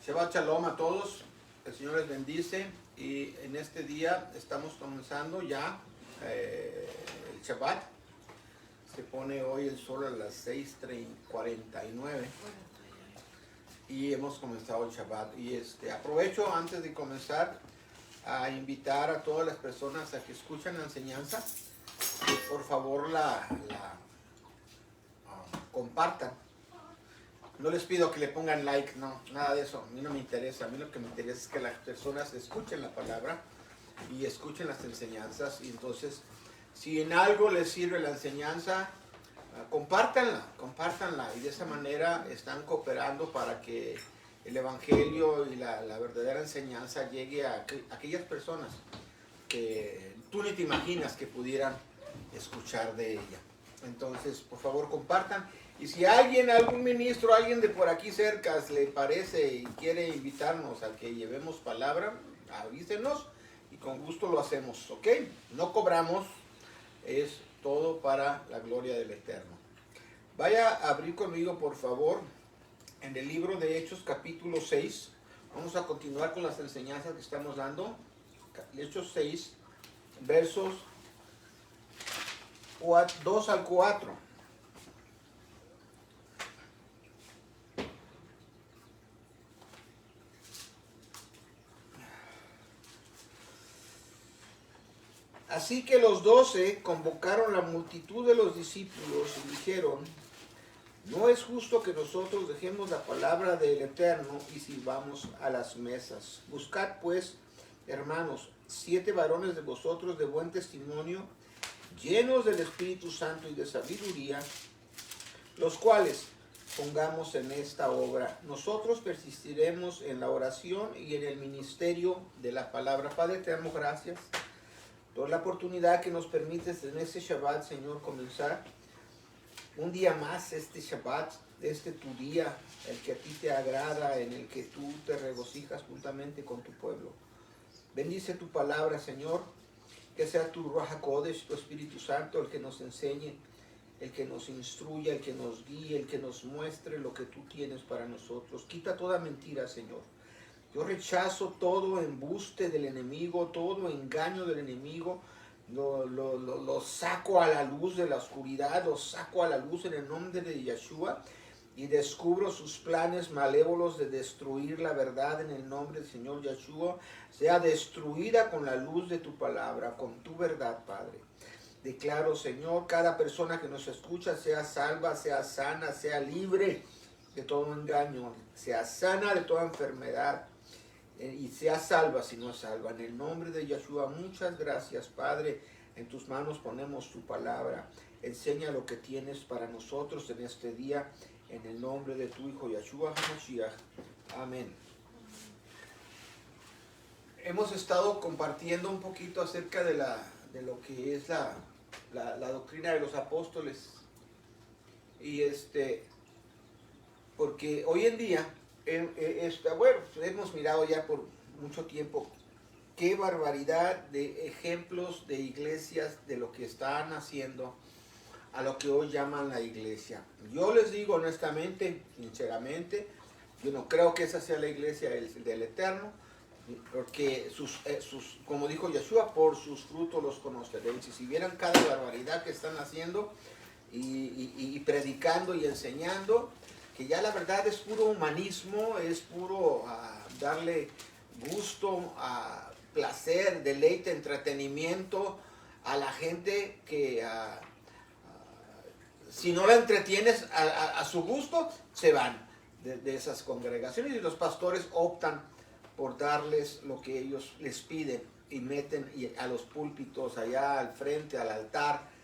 Shabbat Shalom a todos, el Señor les bendice y en este día estamos comenzando ya el Shabbat. Se pone hoy el sol a las 6:49 y hemos comenzado el Shabbat. Y aprovecho antes de comenzar a invitar a todas las personas a que escuchen la enseñanza, que por favor la compartan. No les pido que le pongan like, no, nada de eso. A mí no me interesa. A mí lo que me interesa es que las personas escuchen la palabra y escuchen las enseñanzas. Y entonces, si en algo les sirve la enseñanza, compártanla. Y de esa manera están cooperando para que el Evangelio y la verdadera enseñanza llegue a aquellas personas que tú ni te imaginas que pudieran escuchar de ella. Entonces, por favor, compartan. Y si algún ministro, alguien de por aquí cerca le parece y quiere invitarnos a que llevemos palabra, avísenos y con gusto lo hacemos, ¿ok? No cobramos, es todo para la gloria del Eterno. Vaya a abrir conmigo, por favor, en el libro de Hechos, capítulo 6. Vamos a continuar con las enseñanzas que estamos dando. Hechos 6, versos 2 al 4. Así que los 12 convocaron la multitud de los discípulos y dijeron: no es justo que nosotros dejemos la palabra del Eterno y sirvamos a las mesas. Buscad pues, hermanos, 7 varones de vosotros de buen testimonio, llenos del Espíritu Santo y de sabiduría, los cuales pongamos en esta obra. Nosotros persistiremos en la oración y en el ministerio de la palabra. Padre, te damos gracias por la oportunidad que nos permites en este Shabbat, Señor, comenzar un día más este Shabbat, tu día, el que a ti te agrada, en el que tú te regocijas juntamente con tu pueblo. Bendice tu palabra, Señor, que sea tu Ruach HaKodesh, tu Espíritu Santo, el que nos enseñe, el que nos instruya, el que nos guíe, el que nos muestre lo que tú tienes para nosotros. Quita toda mentira, Señor. Yo rechazo todo embuste del enemigo, todo engaño del enemigo. Lo saco a la luz de la oscuridad, lo saco a la luz en el nombre de Yeshua y descubro sus planes malévolos de destruir la verdad en el nombre del Señor Yeshua. Sea destruida con la luz de tu palabra, con tu verdad, Padre. Declaro, Señor, cada persona que nos escucha sea salva, sea sana, sea libre de todo engaño, sea sana de toda enfermedad. Y sea salva si no es salva. En el nombre de Yeshua, muchas gracias, Padre. En tus manos ponemos tu palabra. Enseña lo que tienes para nosotros en este día. En el nombre de tu Hijo Yeshua HaMashiach. Amén. Hemos estado compartiendo un poquito acerca de lo que es la doctrina de los apóstoles. Y porque hoy en día, bueno, hemos mirado ya por mucho tiempo qué barbaridad de ejemplos de iglesias de lo que están haciendo a lo que hoy llaman la iglesia. Yo les digo honestamente, sinceramente, yo no creo que esa sea la iglesia del Eterno, porque como dijo Yeshua, por sus frutos los conoceréis. Y si vieran cada barbaridad que están haciendo y predicando y enseñando, que ya la verdad es puro humanismo, es puro darle gusto, placer, deleite, entretenimiento a la gente que si no la entretienes a su gusto, se van de esas congregaciones y los pastores optan por darles lo que ellos les piden y meten a los púlpitos allá al frente, al altar,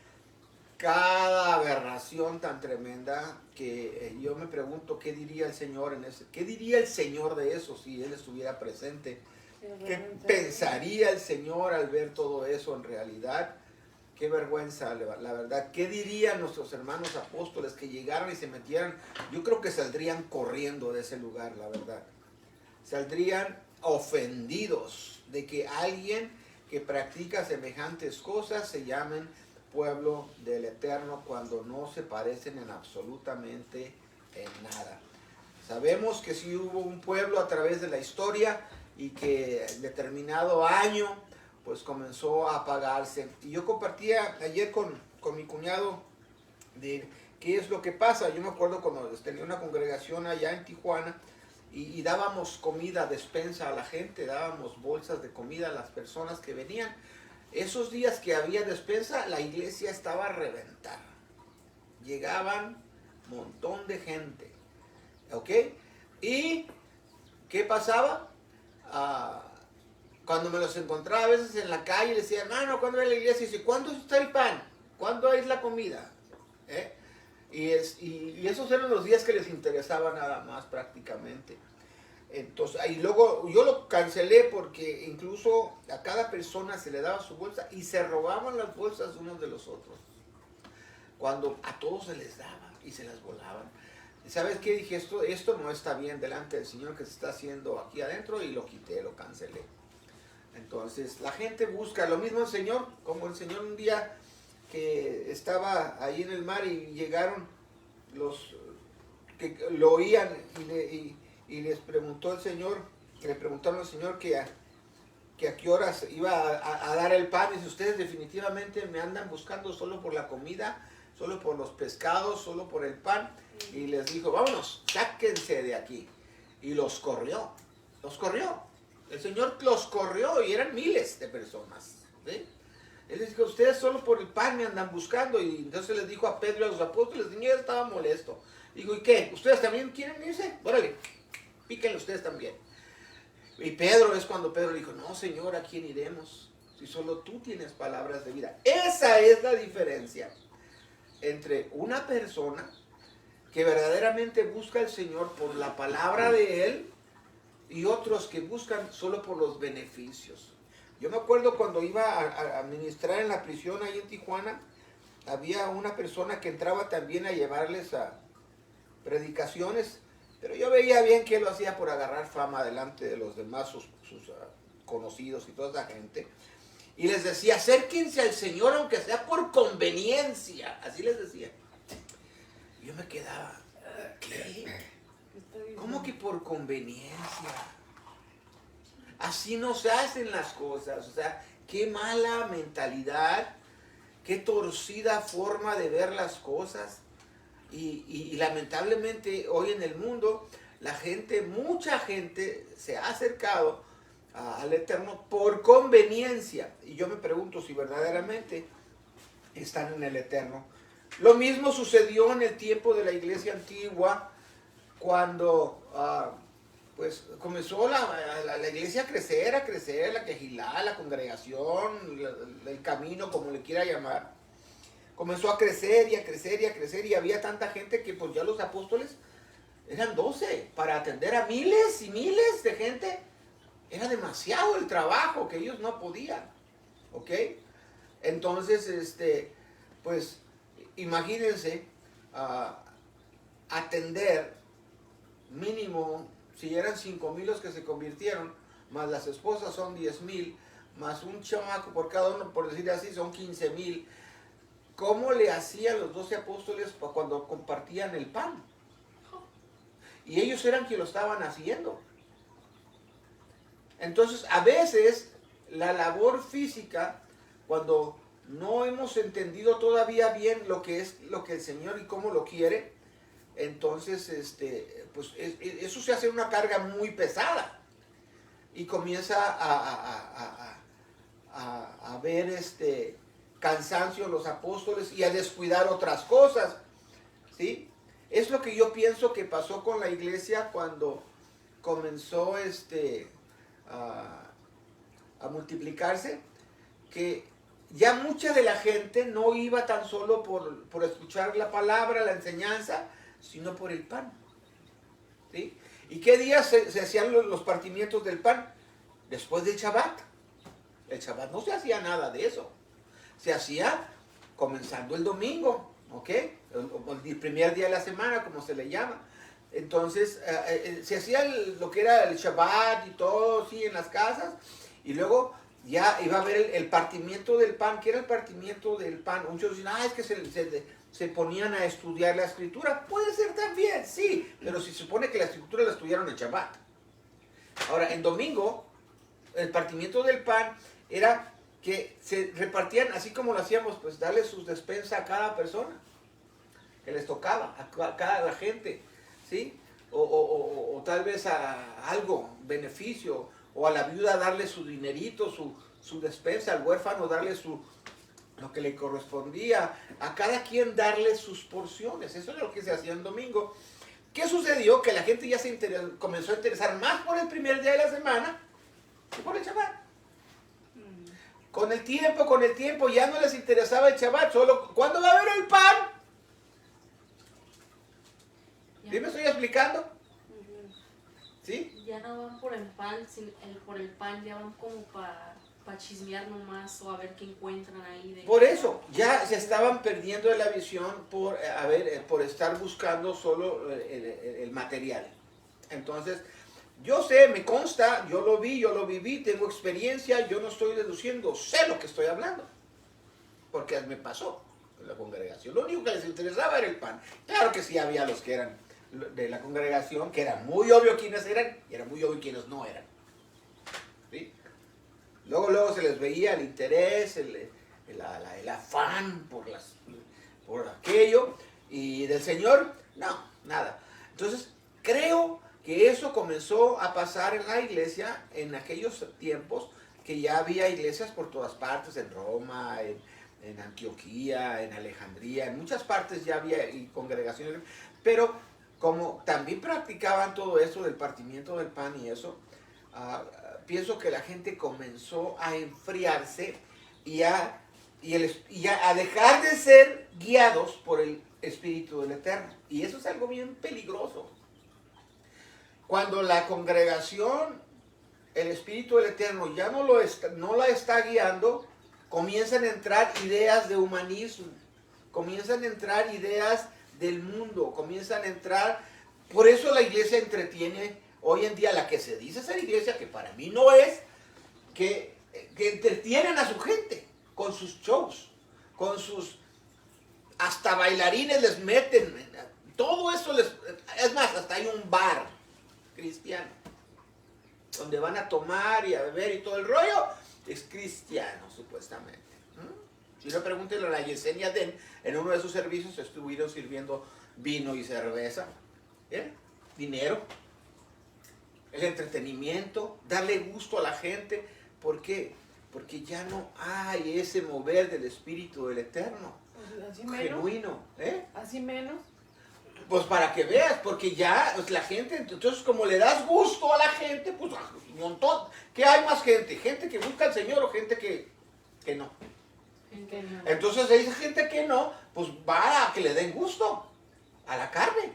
cada aberración tan tremenda que yo me pregunto qué diría el Señor qué diría el Señor de eso si Él estuviera presente. ¿Qué pensaría el Señor al ver todo eso en realidad? Qué vergüenza, la verdad. ¿Qué dirían nuestros hermanos apóstoles que llegaron y se metieran? Yo creo que saldrían corriendo de ese lugar, la verdad. Saldrían ofendidos de que alguien que practica semejantes cosas se llamen pueblo del Eterno cuando no se parecen en absolutamente en nada. Sabemos que sí hubo un pueblo a través de la historia y que en determinado año pues comenzó a apagarse. Y yo compartía ayer con mi cuñado de qué es lo que pasa. Yo me acuerdo cuando tenía una congregación allá en Tijuana y dábamos comida, despensa a la gente, dábamos bolsas de comida a las personas que venían. Esos días que había despensa, la iglesia estaba a reventar. Llegaban un montón de gente. ¿Ok? ¿Y qué pasaba? Cuando me los encontraba a veces en la calle, les decía, hermano, ¿cuándo es la iglesia? Y dice, ¿cuándo está el pan? ¿Cuándo es la comida? Y esos eran los días que les interesaba nada más prácticamente. Entonces, y luego yo lo cancelé porque incluso a cada persona se le daba su bolsa y se robaban las bolsas unos de los otros. Cuando a todos se les daba y se las volaban. ¿Sabes qué? Dije, esto no está bien delante del Señor que se está haciendo aquí adentro, y lo quité, lo cancelé. Entonces, la gente busca lo mismo el Señor, como el Señor un día que estaba ahí en el mar y llegaron los que lo oían y les preguntó el Señor, le preguntaron al Señor que a qué horas iba a dar el pan, y si ustedes definitivamente me andan buscando solo por la comida, solo por los pescados, solo por el pan. Y les dijo, vámonos, sáquense de aquí. Y los corrió. El Señor los corrió y eran miles de personas. ¿Sí? Él les dijo, ustedes solo por el pan me andan buscando. Y entonces les dijo a Pedro y a los apóstoles, el Señor estaba molesto. Dijo, ¿y qué? ¿Ustedes también quieren irse? Órale, píquenle ustedes también. Y Pedro es cuando Pedro dijo, no, Señor, ¿a quién iremos? Si solo tú tienes palabras de vida. Esa es la diferencia entre una persona que verdaderamente busca al Señor por la palabra de Él y otros que buscan solo por los beneficios. Yo me acuerdo cuando iba a ministrar en la prisión ahí en Tijuana, había una persona que entraba también a llevarles a predicaciones, pero yo veía bien que él lo hacía por agarrar fama delante de los demás, sus conocidos y toda esa gente. Y les decía, acérquense al Señor aunque sea por conveniencia. Así les decía. Yo me quedaba, ¿qué? ¿Cómo que por conveniencia? Así no se hacen las cosas. O sea, qué mala mentalidad, qué torcida forma de ver las cosas. Y lamentablemente hoy en el mundo, mucha gente se ha acercado al Eterno por conveniencia. Y yo me pregunto si verdaderamente están en el Eterno. Lo mismo sucedió en el tiempo de la iglesia antigua, cuando pues comenzó la iglesia a crecer, la quejilá, la congregación, el camino, como le quiera llamar. Comenzó a crecer y a crecer y a crecer, y había tanta gente que pues ya los apóstoles eran 12 para atender a miles y miles de gente. Era demasiado el trabajo que ellos no podían, ¿ok? Entonces, pues imagínense atender mínimo, si eran 5,000 los que se convirtieron, más las esposas son 10,000, más un chamaco por cada uno, por decir así, son 15,000. ¿Cómo le hacían los 12 apóstoles cuando compartían el pan? Y ellos eran quienes lo estaban haciendo. Entonces, a veces, la labor física, cuando no hemos entendido todavía bien lo que es lo que el Señor y cómo lo quiere, entonces, pues eso se hace una carga muy pesada. Y comienza a ver cansancio en los apóstoles y a descuidar otras cosas, ¿sí? Es lo que yo pienso que pasó con la iglesia cuando comenzó a multiplicarse, que ya mucha de la gente no iba tan solo por escuchar la palabra, la enseñanza, sino por el pan, ¿sí? ¿Y qué días se hacían los partimientos del pan? Después del Shabbat. El Shabbat no se hacía nada de eso. Se hacía comenzando el domingo, ¿ok? El primer día de la semana, como se le llama. Entonces, se hacía lo que era el Shabbat y todo, sí, en las casas. Y luego ya iba a haber el partimiento del pan. ¿Qué era el partimiento del pan? Muchos dicen, es que se ponían a estudiar la escritura. Puede ser también, sí, pero si se supone que la escritura la estudiaron en Shabbat. Ahora, en domingo, el partimiento del pan era que se repartían, así como lo hacíamos, pues darle sus despensas a cada persona que les tocaba, a cada la gente, ¿sí? O tal vez a algo, beneficio, o a la viuda darle su dinerito, su despensa, al huérfano darle lo que le correspondía, a cada quien darle sus porciones. Eso es lo que se hacía en domingo. ¿Qué sucedió? Que la gente ya comenzó a interesar más por el primer día de la semana que por el Shabbat. Con el tiempo, ya no les interesaba el Shabbat, solo ¿cuándo va a haber el pan? ¿Sí me estoy explicando? ¿Sí? Ya no van por el pan, por el pan, ya van como para chismear nomás o a ver qué encuentran ahí. Por eso, ya se estaban perdiendo de la visión por estar buscando solo el material. Entonces, yo sé, me consta, yo lo vi, yo lo viví, tengo experiencia, yo no estoy deduciendo, sé lo que estoy hablando. Porque me pasó en la congregación. Lo único que les interesaba era el pan. Claro que sí había los que eran de la congregación, que era muy obvio quiénes eran, y era muy obvio quiénes no eran. ¿Sí? Luego se les veía el interés, el afán por aquello, y del Señor, no, nada. Entonces, creo que eso comenzó a pasar en la iglesia en aquellos tiempos, que ya había iglesias por todas partes, en Roma, en Antioquía, en Alejandría, en muchas partes ya había congregaciones, pero como también practicaban todo eso del partimiento del pan y eso, pienso que la gente comenzó a enfriarse y a dejar de ser guiados por el Espíritu del Eterno. Y eso es algo bien peligroso. Cuando la congregación, el Espíritu del Eterno ya no la está guiando, comienzan a entrar ideas de humanismo, comienzan a entrar ideas del mundo, comienzan a entrar. Por eso la iglesia entretiene hoy en día, la que se dice ser iglesia, que para mí no es, que entretienen a su gente con sus shows, con sus, hasta bailarines les meten, todo eso es más, hasta hay un bar cristiano donde van a tomar y a beber y todo el rollo, es cristiano supuestamente. Si no, pregúntenle a la Yesenia Den, en uno de sus servicios estuvieron sirviendo vino y cerveza, dinero, el entretenimiento, darle gusto a la gente. ¿Por qué? Porque ya no hay ese mover del Espíritu del Eterno, Así genuino. Así menos. Pues para que veas, porque ya pues, la gente, entonces como le das gusto a la gente, pues un montón. ¿Qué hay más gente? ¿Gente que busca al Señor o gente que no? Entonces esa gente que no, pues va a que le den gusto a la carne.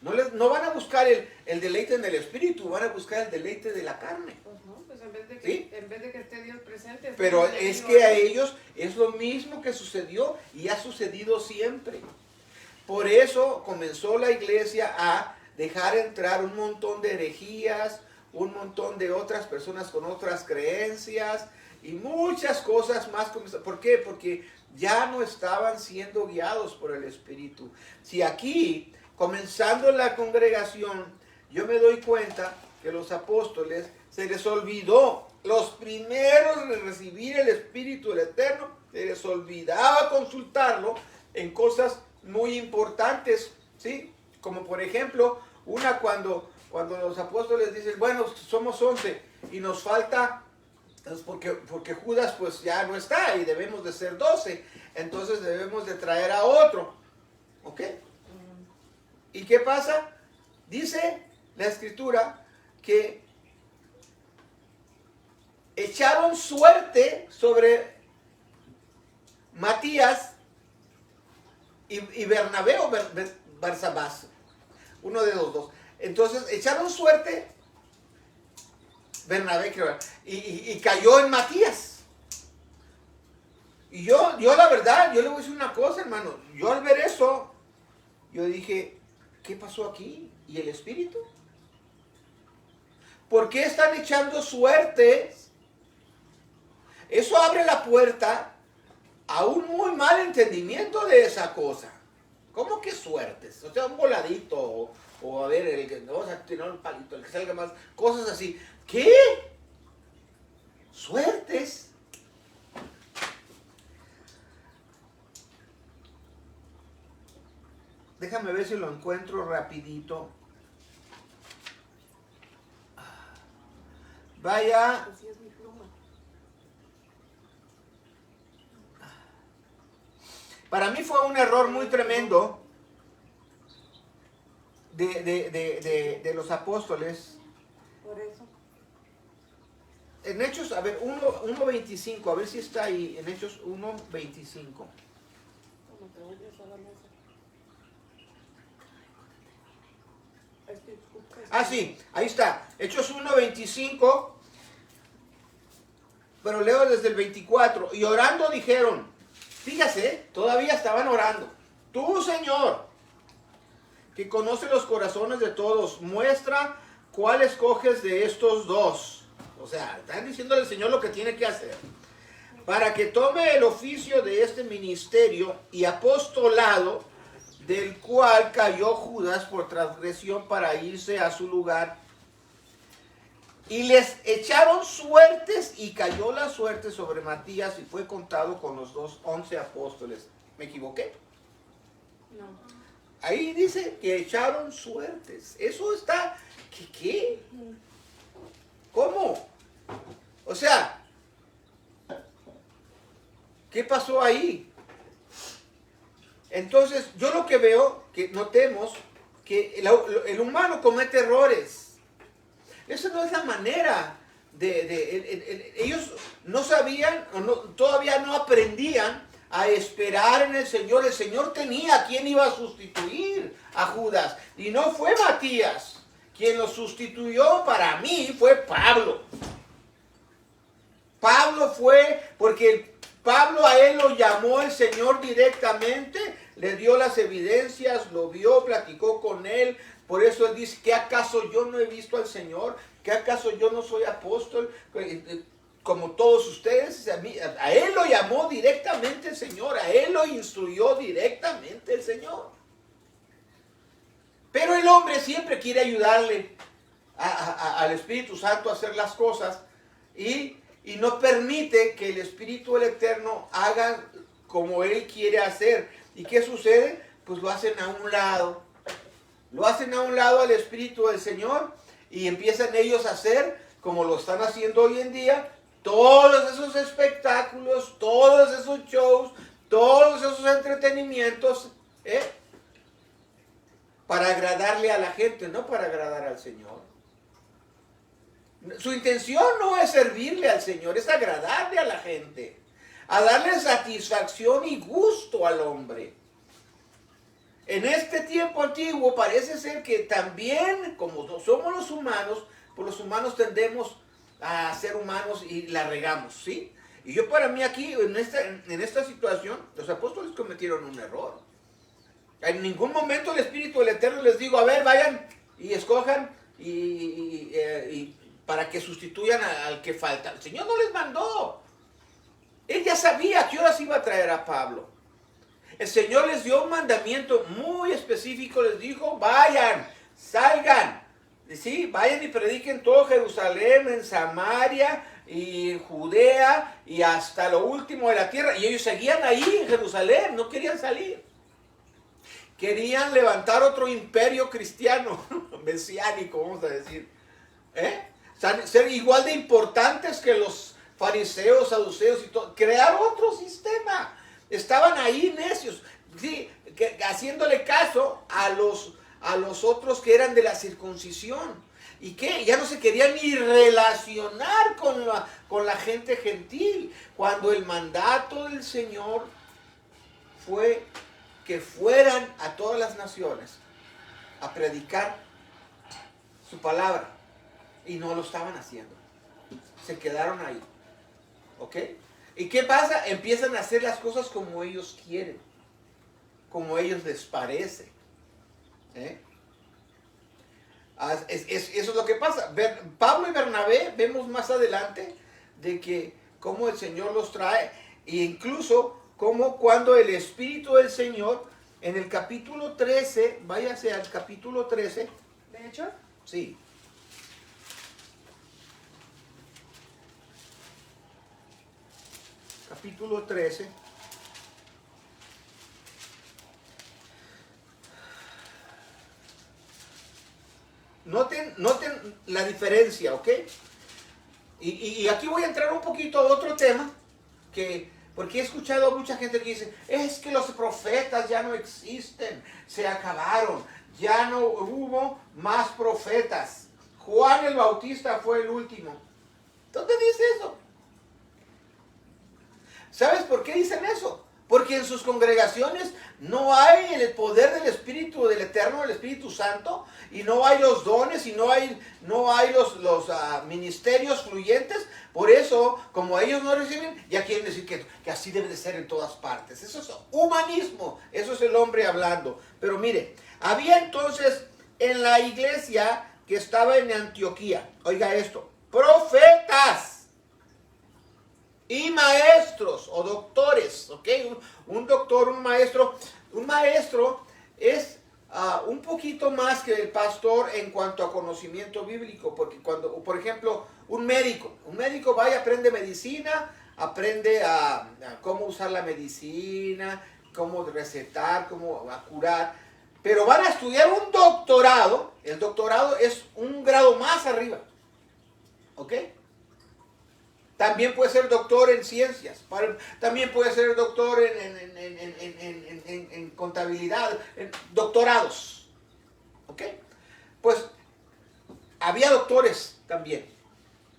No van a buscar el deleite en el espíritu, van a buscar el deleite de la carne. Pues no, pues en vez de que, ¿Sí? en vez de que esté Dios presente. Pero es que a ellos es lo mismo que sucedió y ha sucedido siempre. Por eso comenzó la iglesia a dejar entrar un montón de herejías, un montón de otras personas con otras creencias y muchas cosas más. ¿Por qué? Porque ya no estaban siendo guiados por el Espíritu. Si aquí, comenzando la congregación, yo me doy cuenta que los apóstoles se les olvidó, los primeros de recibir el Espíritu del Eterno, se les olvidaba consultarlo en cosas muy importantes, ¿sí? Como por ejemplo, cuando los apóstoles dicen, bueno, somos 11 y nos falta, pues porque Judas pues ya no está y debemos de ser 12, entonces debemos de traer a otro, ¿ok? ¿Y qué pasa? Dice la Escritura que echaron suerte sobre Matías y Bernabé o Barsabás, uno de los dos. Entonces echaron suerte Bernabé, creo, y cayó en Matías. Y yo la verdad, yo le voy a decir una cosa, hermano. Yo al ver eso, yo dije, ¿qué pasó aquí? ¿Y el Espíritu? ¿Por qué están echando suerte eso abre la puerta a un muy mal entendimiento de esa cosa. ¿Cómo que suertes? O sea, un voladito, o a ver, el que vamos a tirar un palito, el que salga más, cosas así. ¿Qué? ¿Suertes? Déjame ver si lo encuentro rapidito. Vaya. Así es mi pluma. Para mí fue un error muy tremendo de los apóstoles. Por eso. En Hechos, a ver, 1.25, a ver si está ahí, en Hechos 1.25. Cuando te oyes a la mesa. Ah, sí, ahí está, Hechos 1.25, pero leo desde el 24. Y orando dijeron, fíjase, todavía estaban orando. Tú, Señor, que conoce los corazones de todos, muestra cuál escoges de estos dos. O sea, están diciéndole al Señor lo que tiene que hacer. Para que tome el oficio de este ministerio y apostolado, del cual cayó Judas por transgresión para irse a su lugar. Y les echaron suertes y cayó la suerte sobre Matías y fue contado con los 11 apóstoles. ¿Me equivoqué? No. Ahí dice que echaron suertes. Eso está... ¿Qué? ¿Cómo? O sea, ¿qué pasó ahí? Entonces, yo lo que veo, que notemos, que el humano comete errores. Esa no es la manera ellos no sabían, todavía no aprendían a esperar en el Señor. El Señor tenía a quien iba a sustituir a Judas. Y no fue Matías. Quien lo sustituyó para mí fue Pablo. Pablo fue, porque Pablo a él lo llamó el Señor directamente, le dio las evidencias, lo vio, platicó con él. Por eso él dice, ¿qué acaso yo no he visto al Señor? ¿Qué acaso yo no soy apóstol como todos ustedes? A él lo llamó directamente el Señor, a él lo instruyó directamente el Señor. Pero el hombre siempre quiere ayudarle al Espíritu Santo a hacer las cosas y no permite que el Espíritu del Eterno haga como Él quiere hacer. ¿Y qué sucede? Pues lo hacen a un lado. Lo hacen a un lado al Espíritu del Señor y empiezan ellos a hacer, como lo están haciendo hoy en día, todos esos espectáculos, todos esos shows, todos esos entretenimientos, para agradarle a la gente, no para agradar al Señor. Su intención no es servirle al Señor, es agradarle a la gente, a darle satisfacción y gusto al hombre. En este tiempo antiguo parece ser que también, como somos los humanos, pues los humanos tendemos a ser humanos y la regamos, ¿sí? Y yo para mí aquí, en esta situación, los apóstoles cometieron un error. En ningún momento el Espíritu del Eterno les dijo, a ver, vayan y escojan y para que sustituyan al que falta. El Señor no les mandó. Él ya sabía a qué horas iba a traer a Pablo. El Señor les dio un mandamiento muy específico, les dijo, vayan, salgan, ¿sí? Vayan y prediquen todo Jerusalén, en Samaria y en Judea y hasta lo último de la tierra. Y ellos seguían ahí en Jerusalén, no querían salir. Querían levantar otro imperio cristiano, mesiánico, vamos a decir. Ser igual de importantes que los fariseos, saduceos y todo. Crear otro sistema. Estaban ahí necios, ¿sí? Haciéndole caso a los otros que eran de la circuncisión. ¿Y qué? Ya no se querían ni relacionar con la gente gentil. Cuando el mandato del Señor fue que fueran a todas las naciones a predicar su palabra. Y no lo estaban haciendo. Se quedaron ahí. ¿Ok? ¿Y qué pasa? Empiezan a hacer las cosas como ellos quieren. Como ellos les parece. Eso es lo que pasa. Pablo y Bernabé, vemos más adelante, de que cómo el Señor los trae, e incluso cómo cuando el Espíritu del Señor, en el capítulo 13, váyase al capítulo 13. ¿De hecho? Sí. Capítulo 13. Noten la diferencia, ¿ok? Y aquí voy a entrar un poquito a otro tema, porque he escuchado a mucha gente que dice, es que los profetas ya no existen, se acabaron, ya no hubo más profetas. Juan el Bautista fue el último. ¿Dónde dice eso? ¿Sabes por qué dicen eso? Porque en sus congregaciones no hay el poder del Espíritu del Eterno, del Espíritu Santo, y no hay los dones, y no hay los ministerios fluyentes. Por eso, como ellos no reciben, ya quieren decir que así debe de ser en todas partes. Eso es humanismo, eso es el hombre hablando. Pero mire, había entonces en la iglesia que estaba en Antioquía, oiga esto, profetas y maestros o doctores, ¿ok? Un doctor, un maestro es un poquito más que el pastor en cuanto a conocimiento bíblico, porque cuando, por ejemplo, un médico va y aprende medicina, aprende a cómo usar la medicina, cómo recetar, cómo curar, pero van a estudiar un doctorado. El doctorado es un grado más arriba, ¿ok? También puede ser doctor en ciencias, también puede ser doctor en contabilidad, en doctorados. ¿Ok? Pues había doctores también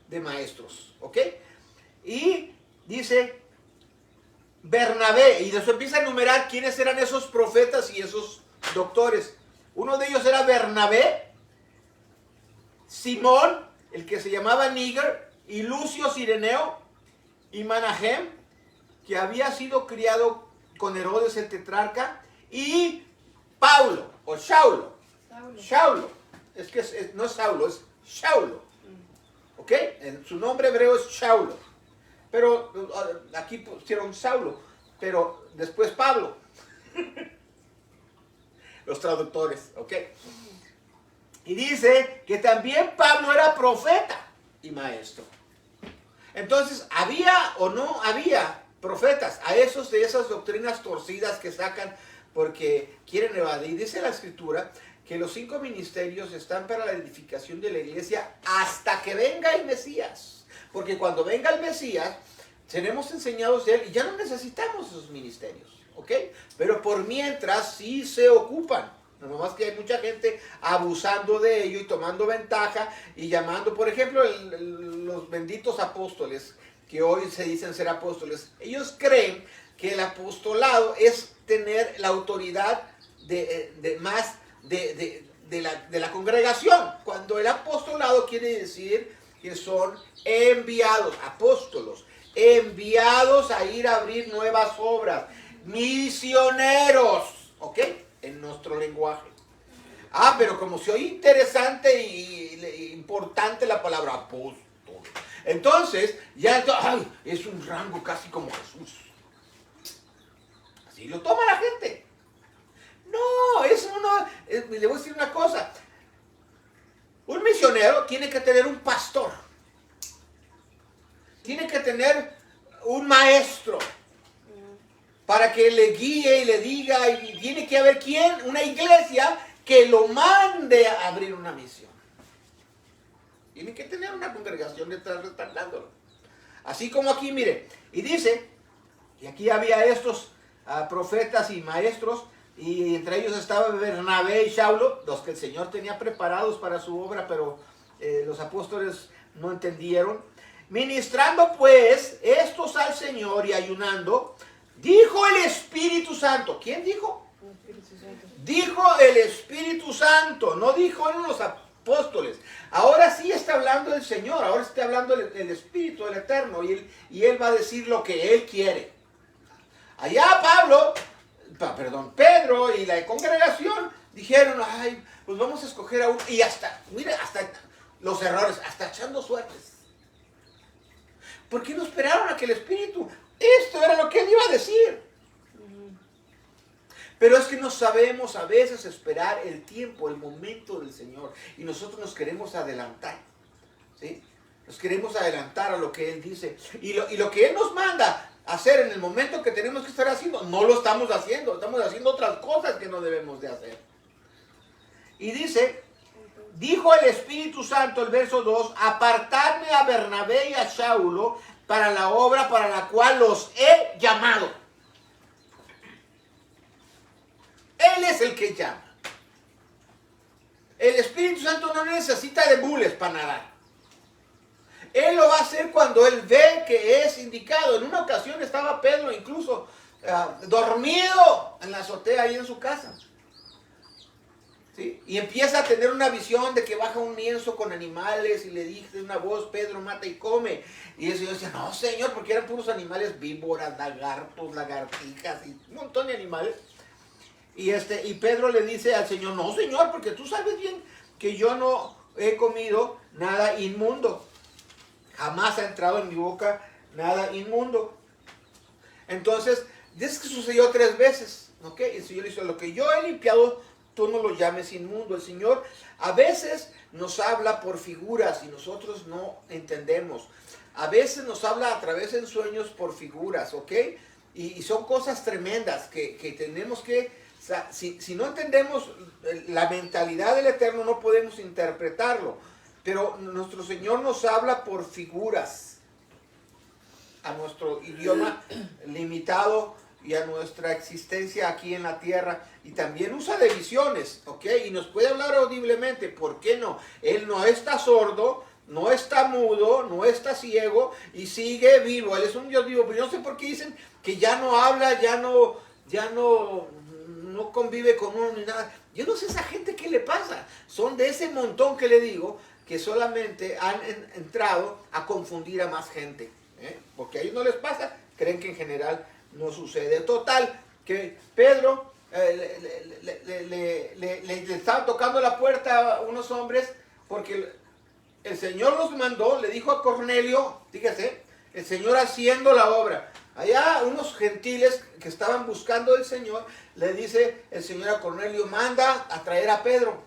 de maestros. ¿Ok? Y dice Bernabé, y después empieza a enumerar quiénes eran esos profetas y esos doctores. Uno de ellos era Bernabé, Simón, el que se llamaba Níger, y Lucio Cireneo, y Manahem, que había sido criado con Herodes el tetrarca, y Paulo, o Shaulo. Shaulo. Es que no es Saulo, es Shaulo. ¿Ok? Su nombre hebreo es Shaulo. Pero aquí pusieron Saulo, pero después Pablo. Los traductores, ¿ok? Y dice que también Pablo era profeta y maestro. Entonces, ¿había o no había profetas? A esos de esas doctrinas torcidas que sacan porque quieren evadir. Dice la Escritura que los 5 ministerios están para la edificación de la iglesia hasta que venga el Mesías. Porque cuando venga el Mesías, seremos enseñados de él y ya no necesitamos esos ministerios, ¿ok? Pero por mientras sí se ocupan. No más que hay mucha gente abusando de ello y tomando ventaja y llamando, por ejemplo, los benditos apóstoles que hoy se dicen ser apóstoles. Ellos creen que el apostolado es tener la autoridad de la congregación, cuando el apostolado quiere decir que son enviados, apóstolos, enviados a ir a abrir nuevas obras, misioneros, ¿ok? En nuestro lenguaje. Pero como se oye interesante y importante la palabra apóstol, entonces ya es un rango casi como Jesús. Así lo toma la gente. No, eso no. Le voy a decir una cosa. Un misionero tiene que tener un pastor. Tiene que tener un maestro para que le guíe y le diga, y tiene que haber una iglesia que lo mande a abrir una misión. Tiene que tener una congregación detrás respaldándolo. Así como aquí, mire, y dice, y aquí había estos profetas y maestros, y entre ellos estaba Bernabé y Saulo, los que el Señor tenía preparados para su obra, pero los apóstoles no entendieron. Ministrando pues estos al Señor y ayunando, dijo el Espíritu Santo. ¿Quién dijo? Dijo el Espíritu Santo, no dijo los apóstoles. Ahora sí está hablando el Señor, ahora está hablando el Espíritu del Eterno, y él va a decir lo que Él quiere. Allá Pedro y la congregación dijeron, pues vamos a escoger a uno, y hasta los errores, hasta echando suertes. ¿Por qué no esperaron a que el Espíritu? Esto era lo que él iba a decir. Pero es que no sabemos a veces esperar el tiempo, el momento del Señor. Y nosotros nos queremos adelantar. ¿Sí? Nos queremos adelantar a lo que Él dice. Y lo que Él nos manda hacer en el momento que tenemos que estar haciendo, no lo estamos haciendo. Estamos haciendo otras cosas que no debemos de hacer. Y dice, dijo el Espíritu Santo, el verso 2, apartadme a Bernabé y a Saulo para la obra para la cual los he llamado. Él es el que llama. El Espíritu Santo no necesita de bules para nadar. Él lo va a hacer cuando Él ve que es indicado. En una ocasión estaba Pedro incluso dormido en la azotea ahí en su casa. ¿Sí? Y empieza a tener una visión de que baja un lienzo con animales y le dice una voz, Pedro, mata y come. Y el Señor dice, no, Señor, porque eran puros animales, víboras, lagartos, lagartijas y un montón de animales. Y Pedro le dice al Señor, no, Señor, porque tú sabes bien que yo no he comido nada inmundo. Jamás ha entrado en mi boca nada inmundo. Entonces, es que sucedió 3 veces. ¿Ok? El Señor dice, lo que yo he limpiado, tú no lo llames inmundo. El Señor a veces nos habla por figuras y nosotros no entendemos. A veces nos habla a través de sueños por figuras, ¿ok? Y son cosas tremendas que tenemos que... O sea, si no entendemos la mentalidad del Eterno, no podemos interpretarlo. Pero nuestro Señor nos habla por figuras a nuestro idioma limitado y a nuestra existencia aquí en la tierra. Y también usa de visiones, ¿ok? Y nos puede hablar audiblemente. ¿Por qué no? Él no está sordo, no está mudo, no está ciego y sigue vivo. Él es un Dios vivo. Pero yo no sé por qué dicen que ya no habla, ya no convive con uno ni nada. Yo no sé a esa gente qué le pasa. Son de ese montón que le digo que solamente han entrado a confundir a más gente. Porque a ellos no les pasa, creen que en general no sucede. Total, que Pedro le estaban tocando la puerta a unos hombres porque el Señor los mandó, le dijo a Cornelio, fíjese, el Señor haciendo la obra. Allá unos gentiles que estaban buscando al Señor, le dice el Señor a Cornelio, manda a traer a Pedro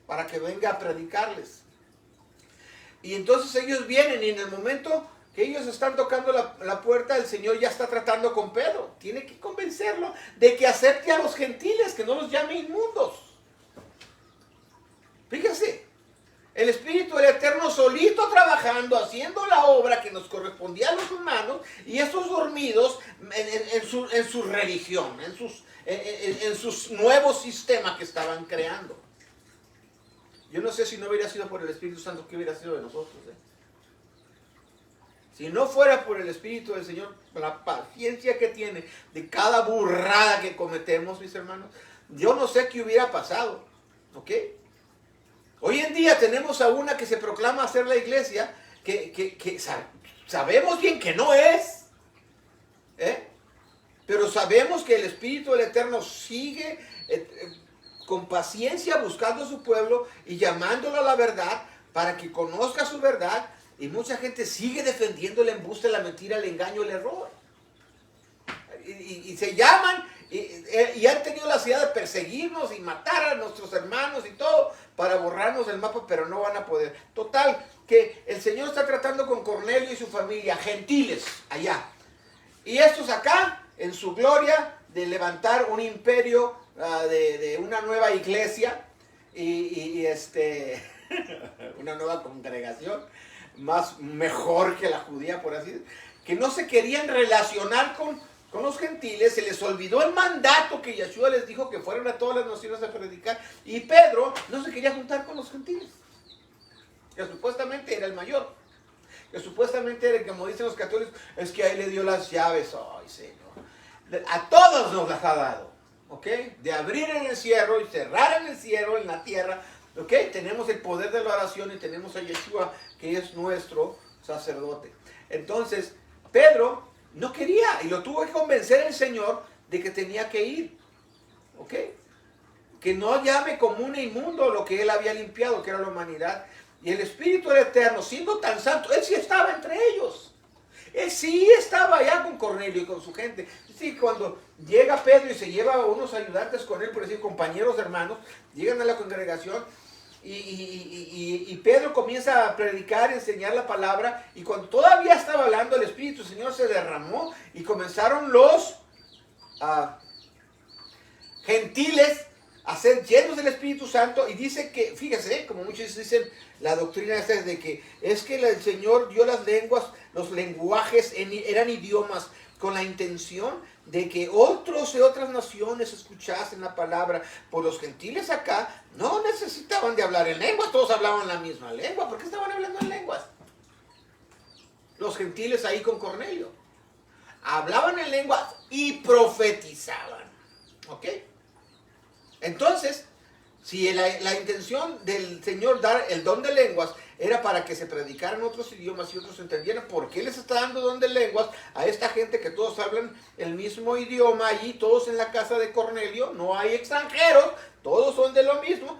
para que venga a predicarles. Y entonces ellos vienen y en el momento que ellos están tocando la puerta, el Señor ya está tratando con Pedro. Tiene que convencerlo de que acepte a los gentiles, que no los llame inmundos. Fíjense. El Espíritu del Eterno solito trabajando, haciendo la obra que nos correspondía a los humanos, y estos dormidos en su religión, en sus nuevos sistemas que estaban creando. Yo no sé si no hubiera sido por el Espíritu Santo, ¿qué hubiera sido de nosotros? Si no fuera por el Espíritu del Señor, la paciencia que tiene de cada burrada que cometemos, mis hermanos, yo no sé qué hubiera pasado. ¿Ok? Hoy en día tenemos a una que se proclama ser la iglesia, que sabemos bien que no es, pero sabemos que el Espíritu del Eterno sigue con paciencia buscando a su pueblo y llamándolo a la verdad para que conozca su verdad, y mucha gente sigue defendiendo el embuste, la mentira, el engaño, el error. Y se llaman y han tenido la ciudad de perseguirnos y matar a nuestros hermanos y todo para borrarnos del mapa, pero no van a poder. Total, que el Señor está tratando con Cornelio y su familia, gentiles allá. Y estos acá, en su gloria de levantar un imperio, de una nueva iglesia una nueva congregación, mejor que la judía, por así decirlo, que no se querían relacionar con los gentiles. Se les olvidó el mandato que Yeshua les dijo, que fueran a todas las naciones a predicar, y Pedro no se quería juntar con los gentiles, que supuestamente era el mayor, que supuestamente era, como dicen los católicos, es que ahí le dio las llaves. Ay, Señor, a todos nos las ha dado, ¿ok? De abrir en el cielo y cerrar en el cielo, en la tierra, ¿ok? Tenemos el poder de la oración y tenemos a Yeshua, que es nuestro sacerdote. Entonces, Pedro no quería, y lo tuvo que convencer el Señor de que tenía que ir, ¿ok? Que no llame común e inmundo lo que él había limpiado, que era la humanidad. Y el Espíritu del Eterno, siendo tan santo, Él sí estaba entre ellos. Él sí estaba allá con Cornelio y con su gente. Sí, cuando llega Pedro y se lleva a unos ayudantes con él, por decir, compañeros, hermanos, llegan a la congregación y Pedro comienza a predicar, enseñar la palabra, y cuando todavía estaba hablando, el Espíritu del Señor se derramó y comenzaron los gentiles a ser llenos del Espíritu Santo. Y dice que, fíjese, como muchos dicen, la doctrina esta es de que es que el Señor dio las lenguas, los lenguajes eran idiomas con la intención de que otros de otras naciones escuchasen la palabra. Por los gentiles acá no necesitaban de hablar en lenguas, todos hablaban la misma lengua. ¿Por qué estaban hablando en lenguas? Los gentiles ahí con Cornelio hablaban en lenguas y profetizaban. ¿Ok? Entonces, si la intención del Señor dar el don de lenguas era para que se predicaran otros idiomas y otros entendieran por qué les está dando don de lenguas a esta gente que todos hablan el mismo idioma allí, todos en la casa de Cornelio, no hay extranjeros, todos son de lo mismo,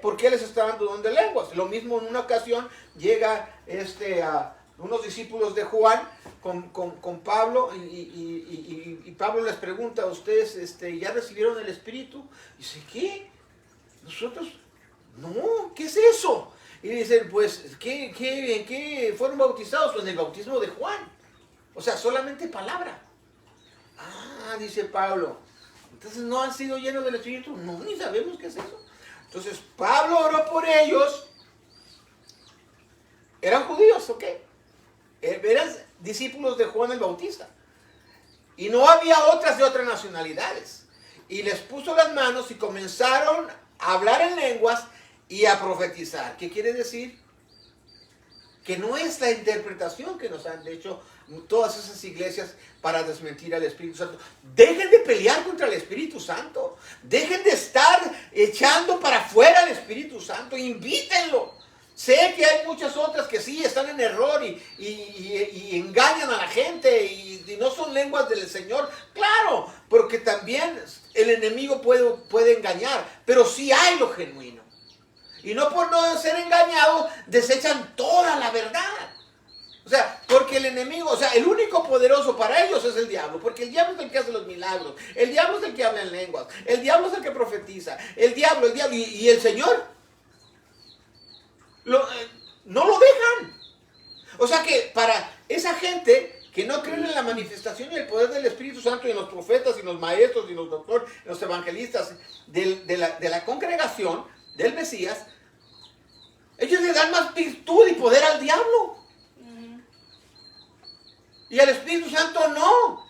¿por qué les está dando don de lenguas? Lo mismo en una ocasión llega a unos discípulos de Juan con Pablo y Pablo les pregunta: ¿ustedes ya recibieron el Espíritu? Y dice: ¿qué? Nosotros, no, ¿qué es eso? Y dicen: pues, ¿en qué fueron bautizados? Pues en el bautismo de Juan. O sea, solamente palabra. Ah, dice Pablo, entonces no han sido llenos del Espíritu. No, ni sabemos qué es eso. Entonces Pablo oró por ellos. Eran judíos, ¿ok? Eran discípulos de Juan el Bautista. Y no había otras de otras nacionalidades. Y les puso las manos y comenzaron a hablar en lenguas y a profetizar. ¿Qué quiere decir? Que no es la interpretación que nos han hecho todas esas iglesias para desmentir al Espíritu Santo. Dejen de pelear contra el Espíritu Santo. Dejen de estar echando para afuera al Espíritu Santo. Invítenlo. Sé que hay muchas otras que sí están en error y engañan a la gente y no son lenguas del Señor. Claro, porque también el enemigo puede engañar, pero sí hay lo genuino. Y no por no ser engañados desechan toda la verdad. O sea, porque el enemigo, o sea, el único poderoso para ellos es el diablo, porque el diablo es el que hace los milagros, el diablo es el que habla en lenguas, el diablo es el que profetiza, el diablo, y el Señor no lo dejan. O sea que para esa gente que no creen en la manifestación y el poder del Espíritu Santo y en los profetas y los maestros y los doctores, los evangelistas de la congregación del Mesías, ellos le dan más virtud y poder al diablo. Y al Espíritu Santo no.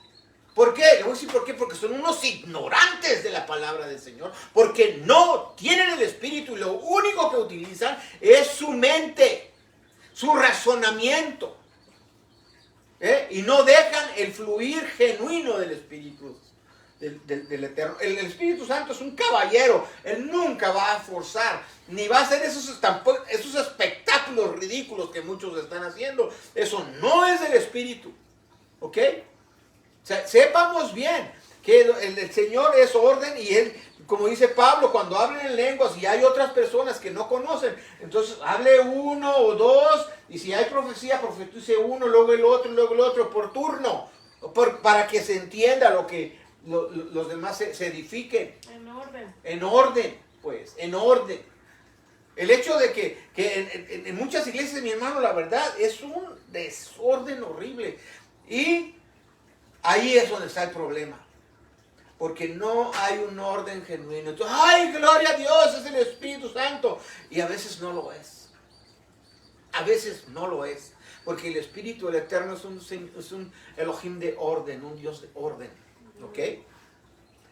¿Por qué? Le voy a decir por qué. Porque son unos ignorantes de la palabra del Señor. Porque no tienen el Espíritu y lo único que utilizan es su mente, su razonamiento. Y no dejan el fluir genuino del Espíritu del Eterno. El Espíritu Santo es un caballero. Él nunca va a forzar, ni va a hacer esos espectáculos ridículos que muchos están haciendo. Eso no es del Espíritu. ¿Ok? Sepamos bien que el Señor es orden y Él, como dice Pablo, cuando hablen en lenguas y hay otras personas que no conocen, entonces hable uno o dos, y si hay profecía, profetice uno, luego el otro, por turno, para que se entienda lo que los demás se edifiquen. En orden. En orden, pues, en orden. El hecho de que en muchas iglesias, mi hermano, la verdad, es un desorden horrible. Y ahí es donde está el problema. Porque no hay un orden genuino. Entonces, ¡ay, gloria a Dios! Es el Espíritu Santo. Y a veces no lo es. A veces no lo es. Porque el Espíritu del Eterno es un Elohim de orden, un Dios de orden. ¿Ok?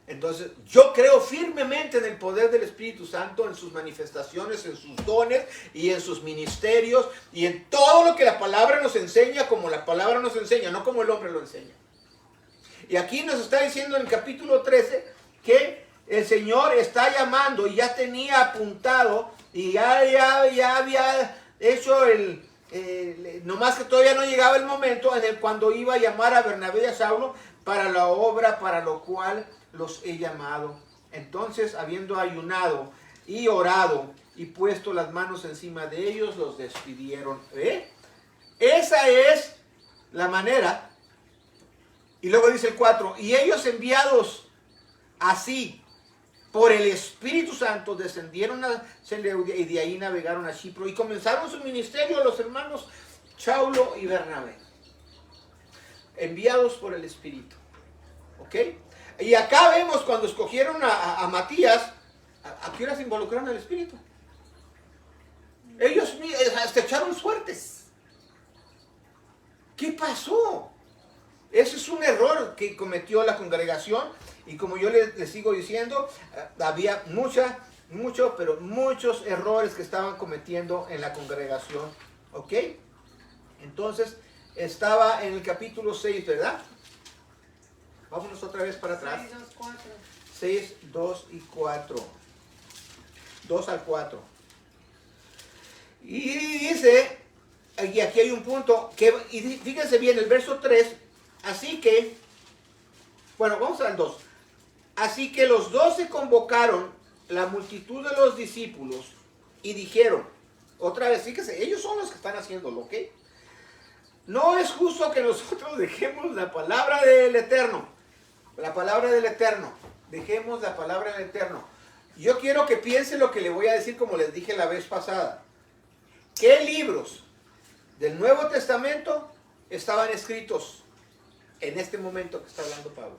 Entonces, yo creo firmemente en el poder del Espíritu Santo, en sus manifestaciones, en sus dones y en sus ministerios y en todo lo que la palabra nos enseña, como la palabra nos enseña, no como el hombre lo enseña. Y aquí nos está diciendo en el capítulo 13 que el Señor está llamando y ya tenía apuntado y ya había hecho nomás que todavía no llegaba el momento cuando iba a llamar a Bernabé y a Saulo para la obra para lo cual los he llamado. Entonces, habiendo ayunado, y orado y puesto las manos encima de ellos, los despidieron. Esa es la manera. Y luego dice el 4, y ellos enviados así por el Espíritu Santo descendieron a Seleucia y de ahí navegaron a Chipro y comenzaron su ministerio los hermanos Saulo y Bernabé. Enviados por el Espíritu. ¿Ok? Y acá vemos cuando escogieron a Matías, ¿a qué hora se involucraron al Espíritu? Ellos hasta echaron suertes. ¿Qué pasó? Ese es un error que cometió la congregación y como yo les sigo diciendo, había muchos errores que estaban cometiendo en la congregación. ¿Ok? Entonces, estaba en el capítulo 6, ¿verdad? Vámonos otra vez para atrás. 6, 2, 4. 6, 2 y 4. 2 al 4. Y dice, y aquí hay un punto, y fíjense bien, el verso 3, así que, bueno, vamos al 2. Así que los 12 convocaron la multitud de los discípulos y dijeron, otra vez, fíjense, ellos son los que están haciéndolo, ¿ok? No es justo que nosotros dejemos la palabra del Eterno. La palabra del Eterno. Dejemos la palabra del Eterno. Yo quiero que piensen lo que le voy a decir como les dije la vez pasada. ¿Qué libros del Nuevo Testamento estaban escritos en este momento que está hablando Pablo?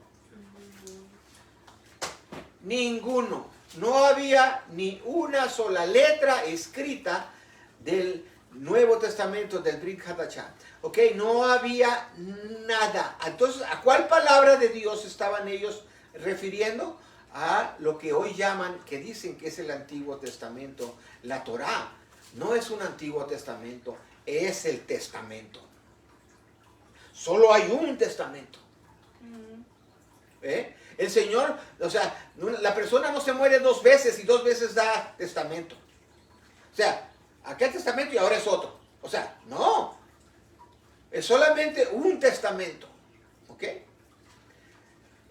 Ninguno. No había ni una sola letra escrita del Nuevo Testamento, del Brit Hadashah. Ok, no había nada. Entonces, ¿a cuál palabra de Dios estaban ellos refiriendo? A lo que hoy llaman, que dicen que es el Antiguo Testamento. La Torá no es un Antiguo Testamento, es el Testamento. Solo hay un testamento. El Señor, o sea, la persona no se muere 2 veces y 2 veces da testamento. O sea, aquel testamento y ahora es otro. O sea, no. Es solamente un testamento. ¿Ok?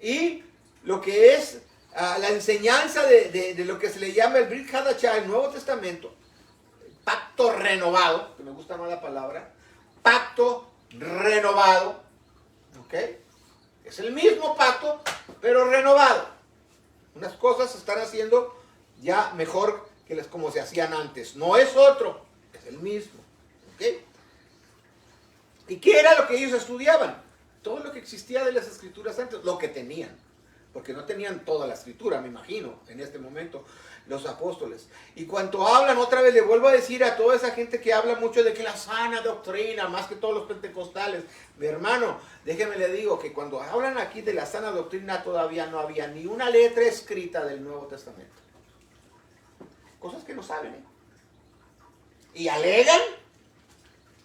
Y lo que es la enseñanza de lo que se le llama el Brit Hadashah, el Nuevo Testamento, pacto renovado, que me gusta más la palabra, pacto renovado. ¿Ok? Es el mismo pacto, pero renovado. Unas cosas se están haciendo ya mejor que las como se hacían antes. No es otro, es el mismo. ¿Ok? ¿Y qué era lo que ellos estudiaban? Todo lo que existía de las escrituras antes, lo que tenían. Porque no tenían toda la escritura, me imagino, en este momento, los apóstoles. Y cuando hablan, otra vez le vuelvo a decir a toda esa gente que habla mucho de que la sana doctrina, más que todos los pentecostales, mi hermano, déjeme le digo que cuando hablan aquí de la sana doctrina todavía no había ni una letra escrita del Nuevo Testamento. Cosas que no saben, ¿eh? Y alegan,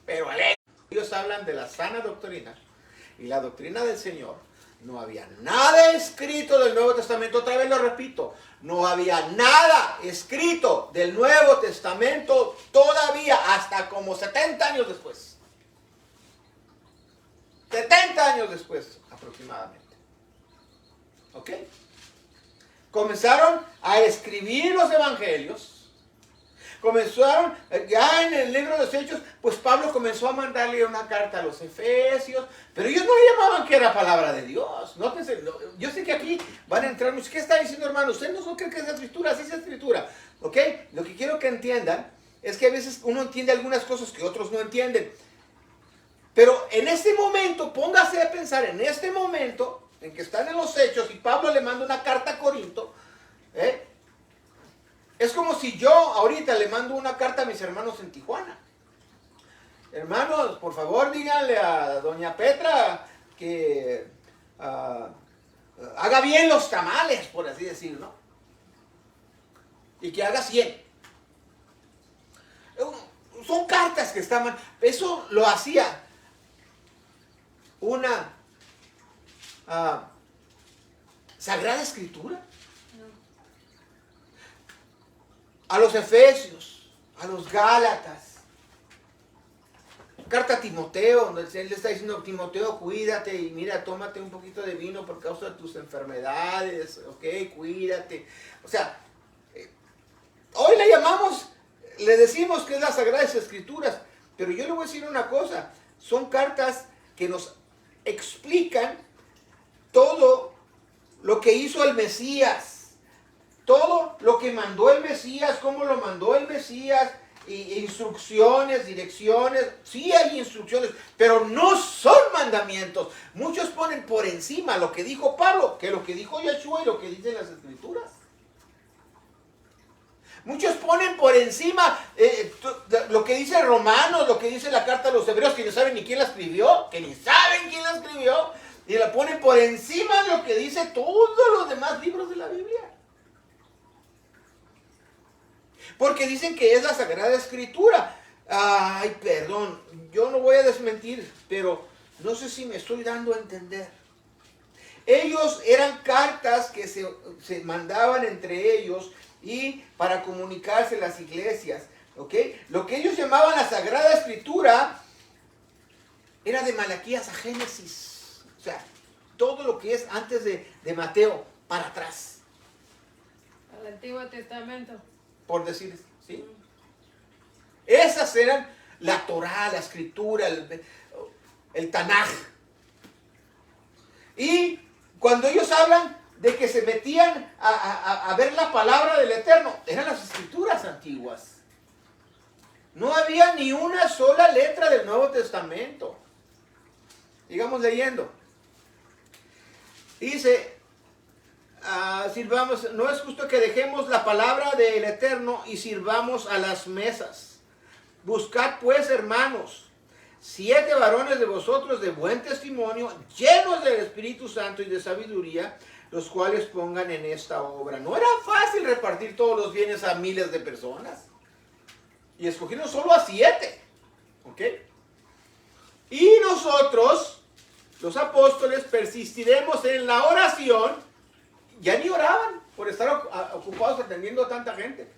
pero alegan. Ellos hablan de la sana doctrina y la doctrina del Señor. No había nada escrito del Nuevo Testamento, otra vez lo repito, no había nada escrito del Nuevo Testamento todavía hasta como 70 años después. 70 años después aproximadamente. ¿Ok? Comenzaron a escribir los evangelios. Comenzaron, ya en el libro de los Hechos, pues Pablo comenzó a mandarle una carta a los Efesios, pero ellos no llamaban que era palabra de Dios. Nótense, yo sé que aquí van a entrar muchos. ¿Qué está diciendo, hermano? Ustedes no creen que es escritura, sí es escritura. ¿Ok? Lo que quiero que entiendan es que a veces uno entiende algunas cosas que otros no entienden. Pero en este momento, póngase a pensar, en este momento en que están en los Hechos y Pablo le manda una carta a Corinto, es como si yo ahorita le mando una carta a mis hermanos en Tijuana. Hermanos, por favor díganle a doña Petra que haga bien los tamales, por así decirlo. Y que haga 100. Son cartas que estaban... Eso lo hacía una Sagrada Escritura. A los Efesios, a los Gálatas. Carta a Timoteo, donde él le está diciendo, Timoteo, cuídate y mira, tómate un poquito de vino por causa de tus enfermedades, ok, cuídate. O sea, le llamamos, le decimos que es las Sagradas Escrituras, pero yo le voy a decir una cosa, son cartas que nos explican todo lo que hizo el Mesías, todo lo que mandó el Mesías, cómo lo mandó el Mesías, instrucciones, direcciones, sí hay instrucciones, pero no son mandamientos. Muchos ponen por encima lo que dijo Pablo, que lo que dijo Yeshua y lo que dicen las Escrituras. Muchos ponen por encima lo que dice Romanos, lo que dice la carta a los Hebreos, que no saben ni quién la escribió, y la ponen por encima de lo que dice todos los demás libros de la Biblia. Porque dicen que es la Sagrada Escritura. Ay, perdón, yo no voy a desmentir, pero no sé si me estoy dando a entender. Ellos eran cartas que se mandaban entre ellos y para comunicarse las iglesias, ¿ok? Lo que ellos llamaban la Sagrada Escritura era de Malaquías a Génesis. O sea, todo lo que es antes de Mateo para atrás. Al Antiguo Testamento. Por decir, ¿sí? Esas eran la Torá, la Escritura, el Tanaj. Y cuando ellos hablan de que se metían a ver la palabra del Eterno, eran las Escrituras antiguas. No había ni una sola letra del Nuevo Testamento. Sigamos leyendo. Dice, sirvamos, no es justo que dejemos la palabra del Eterno y sirvamos a las mesas. Buscad pues, hermanos, 7 varones de vosotros de buen testimonio, llenos del Espíritu Santo y de sabiduría, los cuales pongan en esta obra. No era fácil repartir todos los bienes a miles de personas. Y escogieron solo a 7. ¿Ok? Y nosotros, los apóstoles, persistiremos en la oración. Ya ni oraban por estar ocupados atendiendo a tanta gente.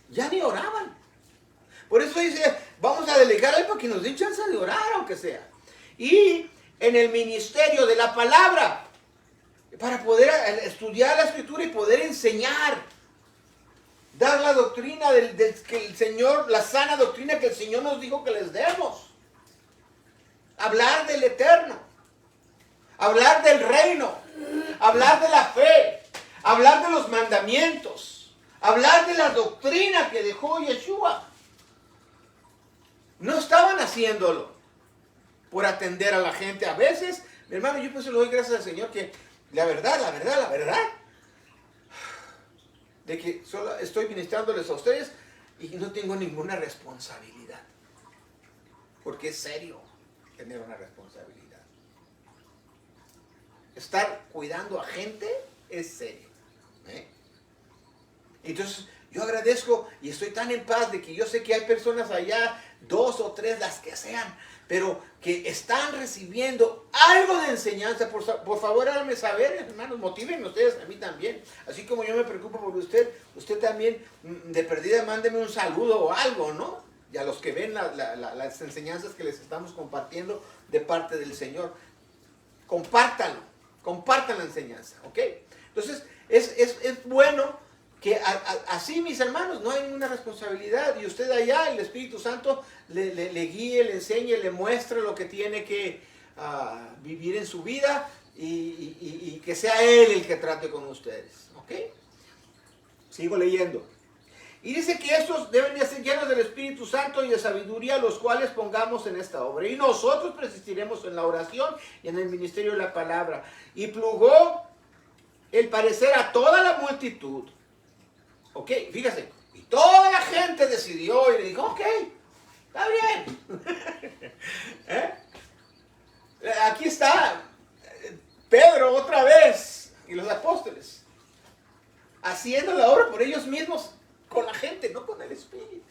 Ya ni oraban. Por eso dice, vamos a delegar algo para que nos den chance de orar, aunque sea. Y en el ministerio de la palabra, para poder estudiar la Escritura y poder enseñar, dar la doctrina que el Señor, la sana doctrina que el Señor nos dijo que les demos. Hablar del Eterno, hablar del reino, hablar de la fe, hablar de los mandamientos, hablar de la doctrina que dejó Yeshua. No estaban haciéndolo por atender a la gente. A veces, mi hermano, yo pues le doy gracias al Señor que la verdad, de que solo estoy ministrándoles a ustedes y no tengo ninguna responsabilidad. Porque es serio tener una responsabilidad. Estar cuidando a gente es serio. Entonces, yo agradezco y estoy tan en paz de que yo sé que hay personas allá, 2 o 3, las que sean, pero que están recibiendo algo de enseñanza. Por favor, háganme saber, hermanos, motívenme ustedes, a mí también. Así como yo me preocupo por usted, usted también, de perdida, mándeme un saludo o algo, ¿no? Y a los que ven las enseñanzas que les estamos compartiendo de parte del Señor, compártanlo, compartan la enseñanza, ¿ok? Entonces, es bueno que así, mis hermanos, no hay ninguna responsabilidad. Y usted allá, el Espíritu Santo, le guíe, le enseñe, le muestre lo que tiene que vivir en su vida y que sea Él el que trate con ustedes. ¿Ok? Sigo leyendo. Y dice que estos deben de ser llenos del Espíritu Santo y de sabiduría, los cuales pongamos en esta obra. Y nosotros persistiremos en la oración y en el ministerio de la palabra. Y plugó el parecer a toda la multitud. Ok, fíjese, y toda la gente decidió y le dijo, ok, está bien. Aquí está Pedro otra vez y los apóstoles, haciendo la obra por ellos mismos, con la gente, no con el Espíritu.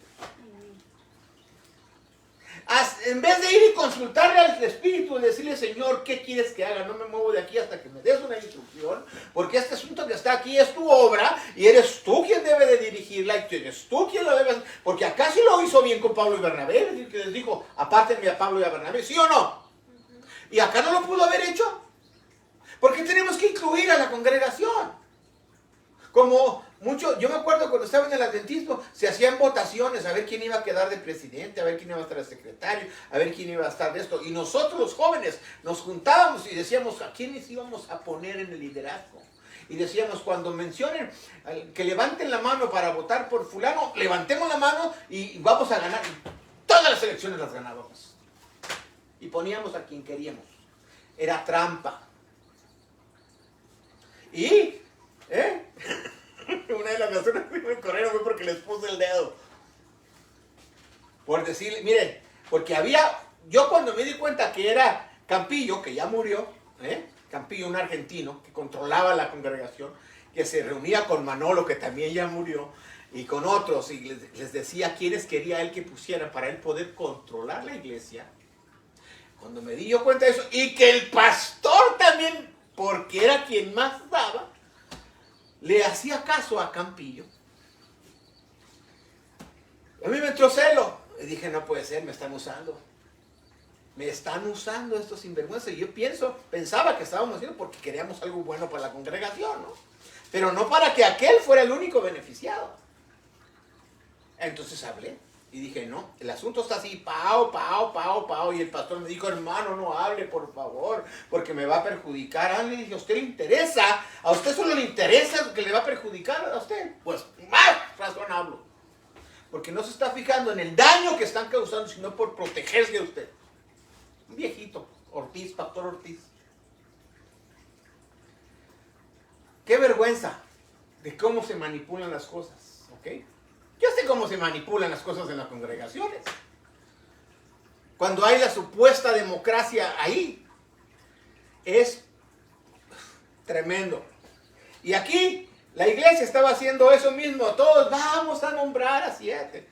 En vez de ir y consultarle al Espíritu y decirle, Señor, ¿qué quieres que haga? No me muevo de aquí hasta que me des una instrucción, porque este asunto que está aquí es tu obra y eres tú quien debe de dirigirla y eres tú quien lo debe hacer, porque acá sí lo hizo bien con Pablo y Bernabé, es decir, que les dijo, apártenme a Pablo y a Bernabé, ¿sí o no? Y acá no lo pudo haber hecho. ¿Por qué tenemos que incluir a la congregación? Como yo me acuerdo cuando estaba en el adventismo, se hacían votaciones a ver quién iba a quedar de presidente, a ver quién iba a estar de secretario, a ver quién iba a estar de esto. Y nosotros los jóvenes nos juntábamos y decíamos a quiénes íbamos a poner en el liderazgo. Y decíamos, cuando mencionen que levanten la mano para votar por fulano, levantemos la mano y vamos a ganar. Y todas las elecciones las ganábamos. Y poníamos a quien queríamos. Era trampa. Y, una de las razones que me corrieron fue porque les puse el dedo. Por decirle, miren, porque yo cuando me di cuenta que era Campillo, que ya murió, Campillo, un argentino que controlaba la congregación, que se reunía con Manolo, que también ya murió, y con otros, y les decía quiénes quería él que pusiera para él poder controlar la iglesia. Cuando me di yo cuenta de eso, y que el pastor también, porque era quien más daba, le hacía caso a Campillo. A mí me entró celo, y dije, no puede ser, me están usando. Me están usando estos sinvergüenzas. Y yo pensaba que estábamos haciendo porque queríamos algo bueno para la congregación, ¿no? Pero no para que aquel fuera el único beneficiado. Entonces hablé y dije, no, el asunto está así, pao. Y el pastor me dijo, hermano, no hable, por favor, porque me va a perjudicar. Ah, le dije, ¿a usted le interesa? ¿A usted solo le interesa que le va a perjudicar a usted? Pues más razón hablo. Porque no se está fijando en el daño que están causando, sino por protegerse a usted. Un viejito, Ortiz, pastor Ortiz. Qué vergüenza de cómo se manipulan las cosas, ¿ok? Yo sé cómo se manipulan las cosas en las congregaciones. Cuando hay la supuesta democracia ahí, es tremendo. Y aquí, la iglesia estaba haciendo eso mismo. Todos vamos a nombrar a 7.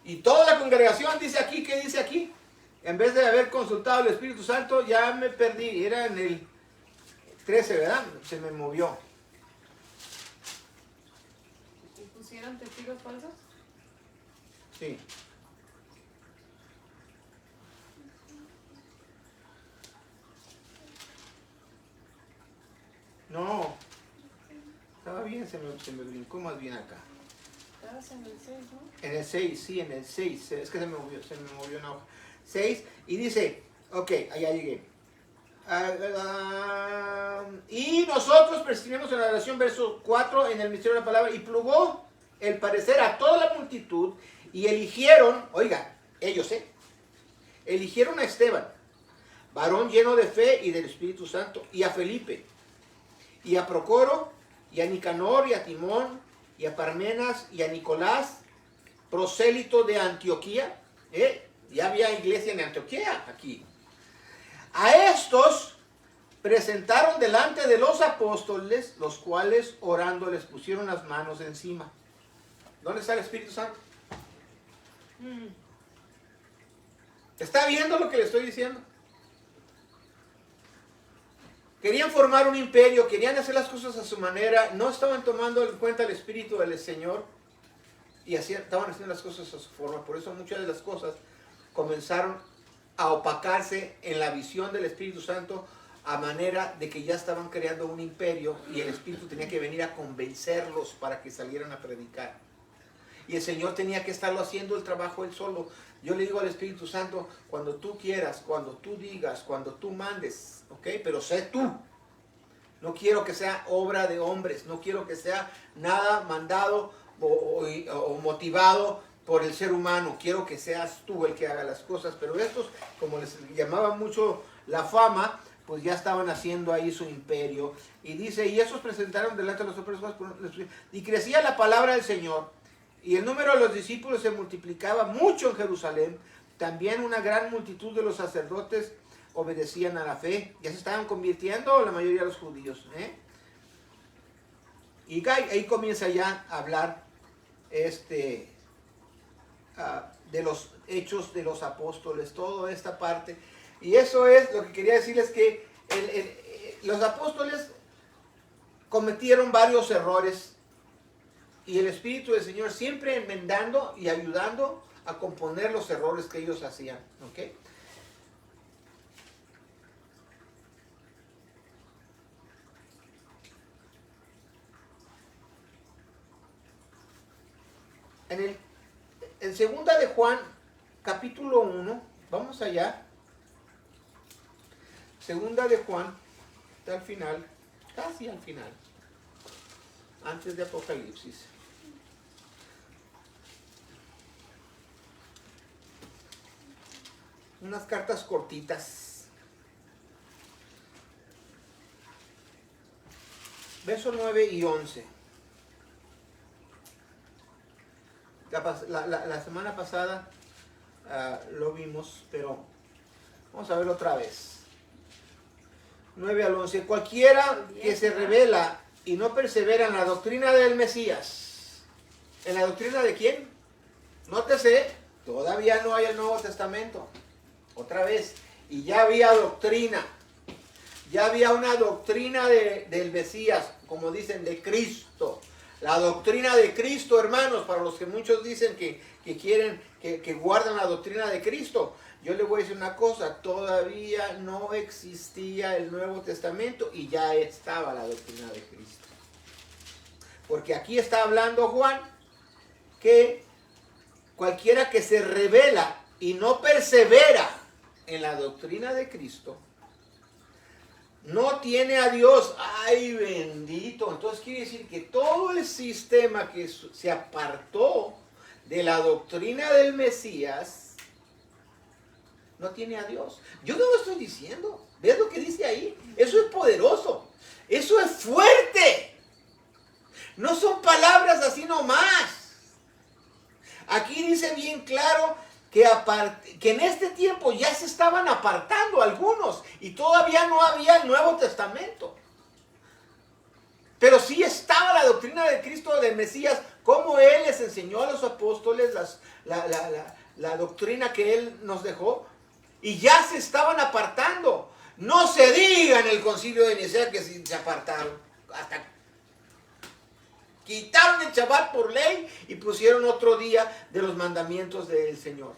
Y toda la congregación dice aquí, ¿qué dice aquí? En vez de haber consultado al Espíritu Santo, ya me perdí. Era en el 13, ¿verdad? Se me movió. ¿Y pusieron testigos falsos? Sí. No. Estaba bien, se me brincó más bien acá. Estabas en el 6, ¿no? En el 6, sí, en el 6. Es que se me movió una hoja. 6, y dice, ok, allá llegué. Y nosotros persistimos en la oración, verso 4, en el misterio de la palabra, y plugó el parecer a toda la multitud, y eligieron, oiga, ellos, eligieron a Esteban, varón lleno de fe y del Espíritu Santo, y a Felipe, y a Procoro, y a Nicanor, y a Timón, y a Parmenas, y a Nicolás, prosélito de Antioquía. Ya había iglesia en Antioquía aquí. A estos presentaron delante de los apóstoles, los cuales orando les pusieron las manos encima. ¿Dónde está el Espíritu Santo? ¿Está viendo lo que le estoy diciendo? Querían formar un imperio, querían hacer las cosas a su manera, no estaban tomando en cuenta el Espíritu del Señor y estaban haciendo las cosas a su forma. Por eso muchas de las cosas comenzaron a opacarse en la visión del Espíritu Santo, a manera de que ya estaban creando un imperio y el Espíritu tenía que venir a convencerlos para que salieran a predicar. Y el Señor tenía que estarlo haciendo el trabajo él solo. Yo le digo al Espíritu Santo, cuando tú quieras, cuando tú digas, cuando tú mandes, ¿ok? Pero sé tú. No quiero que sea obra de hombres, no quiero que sea nada mandado o motivado por el ser humano. Quiero que seas tú el que haga las cosas. Pero estos, como les llamaba mucho la fama, pues ya estaban haciendo ahí su imperio. Y dice, y esos presentaron delante de los apóstoles, y crecía la palabra del Señor, y el número de los discípulos se multiplicaba mucho en Jerusalén. También una gran multitud de los sacerdotes obedecían a la fe. Ya se estaban convirtiendo la mayoría de los judíos. Y ahí comienza ya a hablar de los hechos de los apóstoles, toda esta parte. Y eso es lo que quería decirles, que los apóstoles cometieron varios errores y el Espíritu del Señor siempre enmendando y ayudando a componer los errores que ellos hacían. ¿Ok? En segunda de Juan, capítulo 1, vamos allá. Segunda de Juan, está al final, casi al final, antes de Apocalipsis. Unas cartas cortitas. Versos 9 y 11. La semana pasada lo vimos, pero vamos a verlo otra vez. 9 al 11. Cualquiera que se revela y no persevera en la doctrina del Mesías. ¿En la doctrina de quién? Nótese, todavía no hay el Nuevo Testamento. Otra vez. Y ya había doctrina. Ya había una doctrina del Mesías, como dicen, de Cristo. La doctrina de Cristo, hermanos, para los que muchos dicen que quieren, que guardan la doctrina de Cristo. Yo les voy a decir una cosa, todavía no existía el Nuevo Testamento y ya estaba la doctrina de Cristo. Porque aquí está hablando Juan que cualquiera que se revela y no persevera en la doctrina de Cristo, no tiene a Dios. ¡Ay, bendito! Entonces quiere decir que todo el sistema que se apartó de la doctrina del Mesías no tiene a Dios. Yo no lo estoy diciendo. ¿Ves lo que dice ahí? Eso es poderoso. Eso es fuerte. No son palabras así nomás. Aquí dice bien claro que en este tiempo ya se estaban apartando algunos y todavía no había el Nuevo Testamento. Pero sí estaba la doctrina de Cristo, del Mesías, como Él les enseñó a los apóstoles la doctrina que Él nos dejó, y ya se estaban apartando. No se diga en el concilio de Nicea que se apartaron. Hasta quitaron el Shabbat por ley y pusieron otro día de los mandamientos del Señor.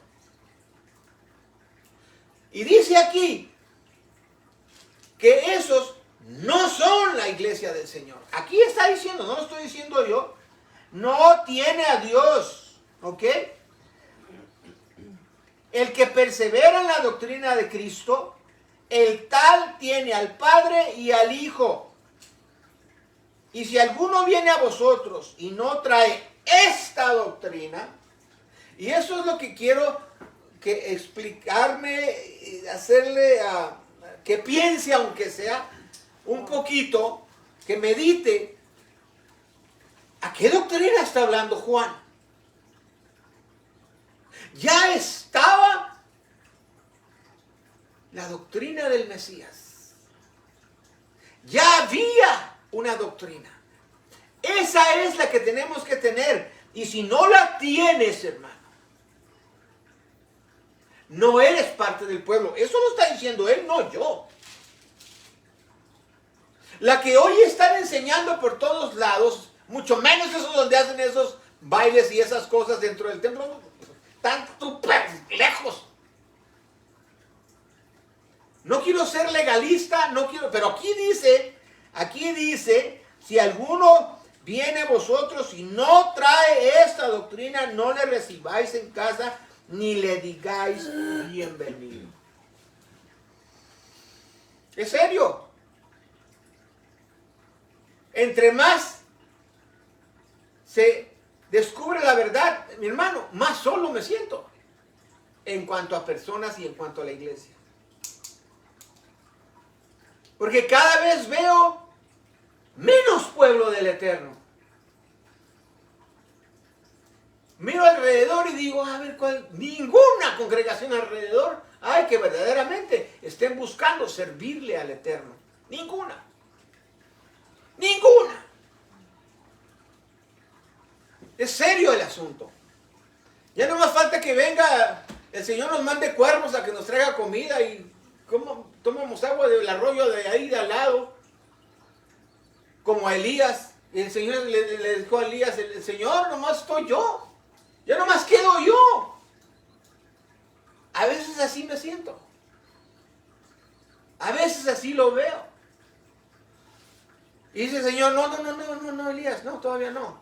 Y dice aquí que esos no son la iglesia del Señor. Aquí está diciendo, no lo estoy diciendo yo, no tiene a Dios, ¿ok? El que persevera en la doctrina de Cristo, el tal tiene al Padre y al Hijo. Y si alguno viene a vosotros y no trae esta doctrina, y eso es lo que quiero que explicarme, hacerle que piense, aunque sea un poquito, que medite, ¿a qué doctrina está hablando Juan? Ya estaba la doctrina del Mesías. Ya había una doctrina. Esa es la que tenemos que tener. Y si no la tienes, hermano, no eres parte del pueblo. Eso lo está diciendo él, no yo. La que hoy están enseñando por todos lados, mucho menos esos donde hacen esos bailes y esas cosas dentro del templo, están súper lejos. No quiero ser legalista, no quiero, pero aquí dice, si alguno viene a vosotros y no trae esta doctrina, no le recibáis en casa, ni le digáis bienvenido. ¿Es serio? Entre más se descubre la verdad, mi hermano, más solo me siento en cuanto a personas y en cuanto a la iglesia. Porque cada vez veo menos pueblo del Eterno. Miro alrededor y digo, a ver, ninguna congregación alrededor hay que verdaderamente estén buscando servirle al Eterno. Ninguna. Ninguna. Es serio el asunto. Ya no más falta que venga, el Señor nos mande cuervos a que nos traiga comida y tomamos agua del arroyo de ahí de al lado. Como a Elías. Y el Señor le dijo a Elías, el Señor, nomás estoy yo. Ya nomás quedo yo. A veces así me siento. A veces así lo veo. Y dice el Señor, no, Elías, no, todavía no.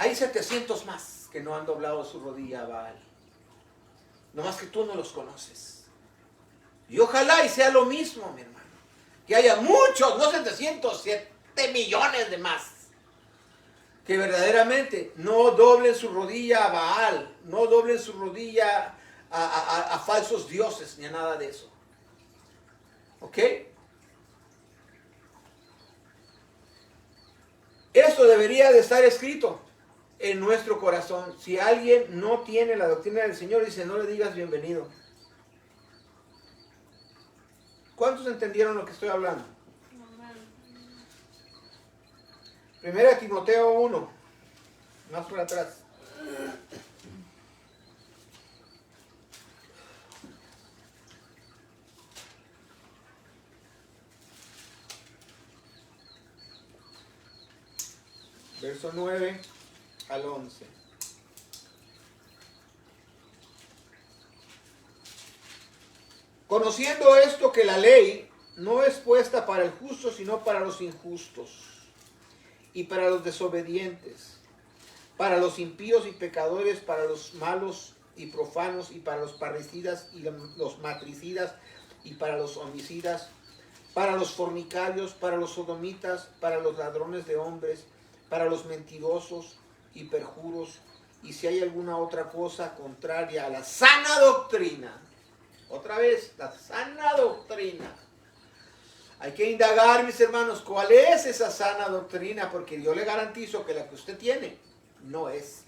Hay 700 más que no han doblado su rodilla a Baal. Nomás que tú no los conoces. Y ojalá y sea lo mismo, mi hermano. Que haya muchos, no 700, 7 millones de más. Que verdaderamente no doblen su rodilla a Baal. No doblen su rodilla a falsos dioses, ni a nada de eso. ¿Ok? Esto debería de estar escrito en nuestro corazón. Si alguien no tiene la doctrina del Señor, dice, no le digas bienvenido. ¿Cuántos entendieron lo que estoy hablando? Primera Timoteo 1, más por atrás. Verso 9 al 11. Conociendo esto, que la ley no es puesta para el justo, sino para los injustos, y para los desobedientes, para los impíos y pecadores, para los malos y profanos, y para los parricidas y los matricidas, y para los homicidas, para los fornicarios, para los sodomitas, para los ladrones de hombres, para los mentirosos y perjuros, y si hay alguna otra cosa contraria a la sana doctrina. Otra vez, la sana doctrina. Hay que indagar, mis hermanos, cuál es esa sana doctrina, porque yo le garantizo que la que usted tiene no es.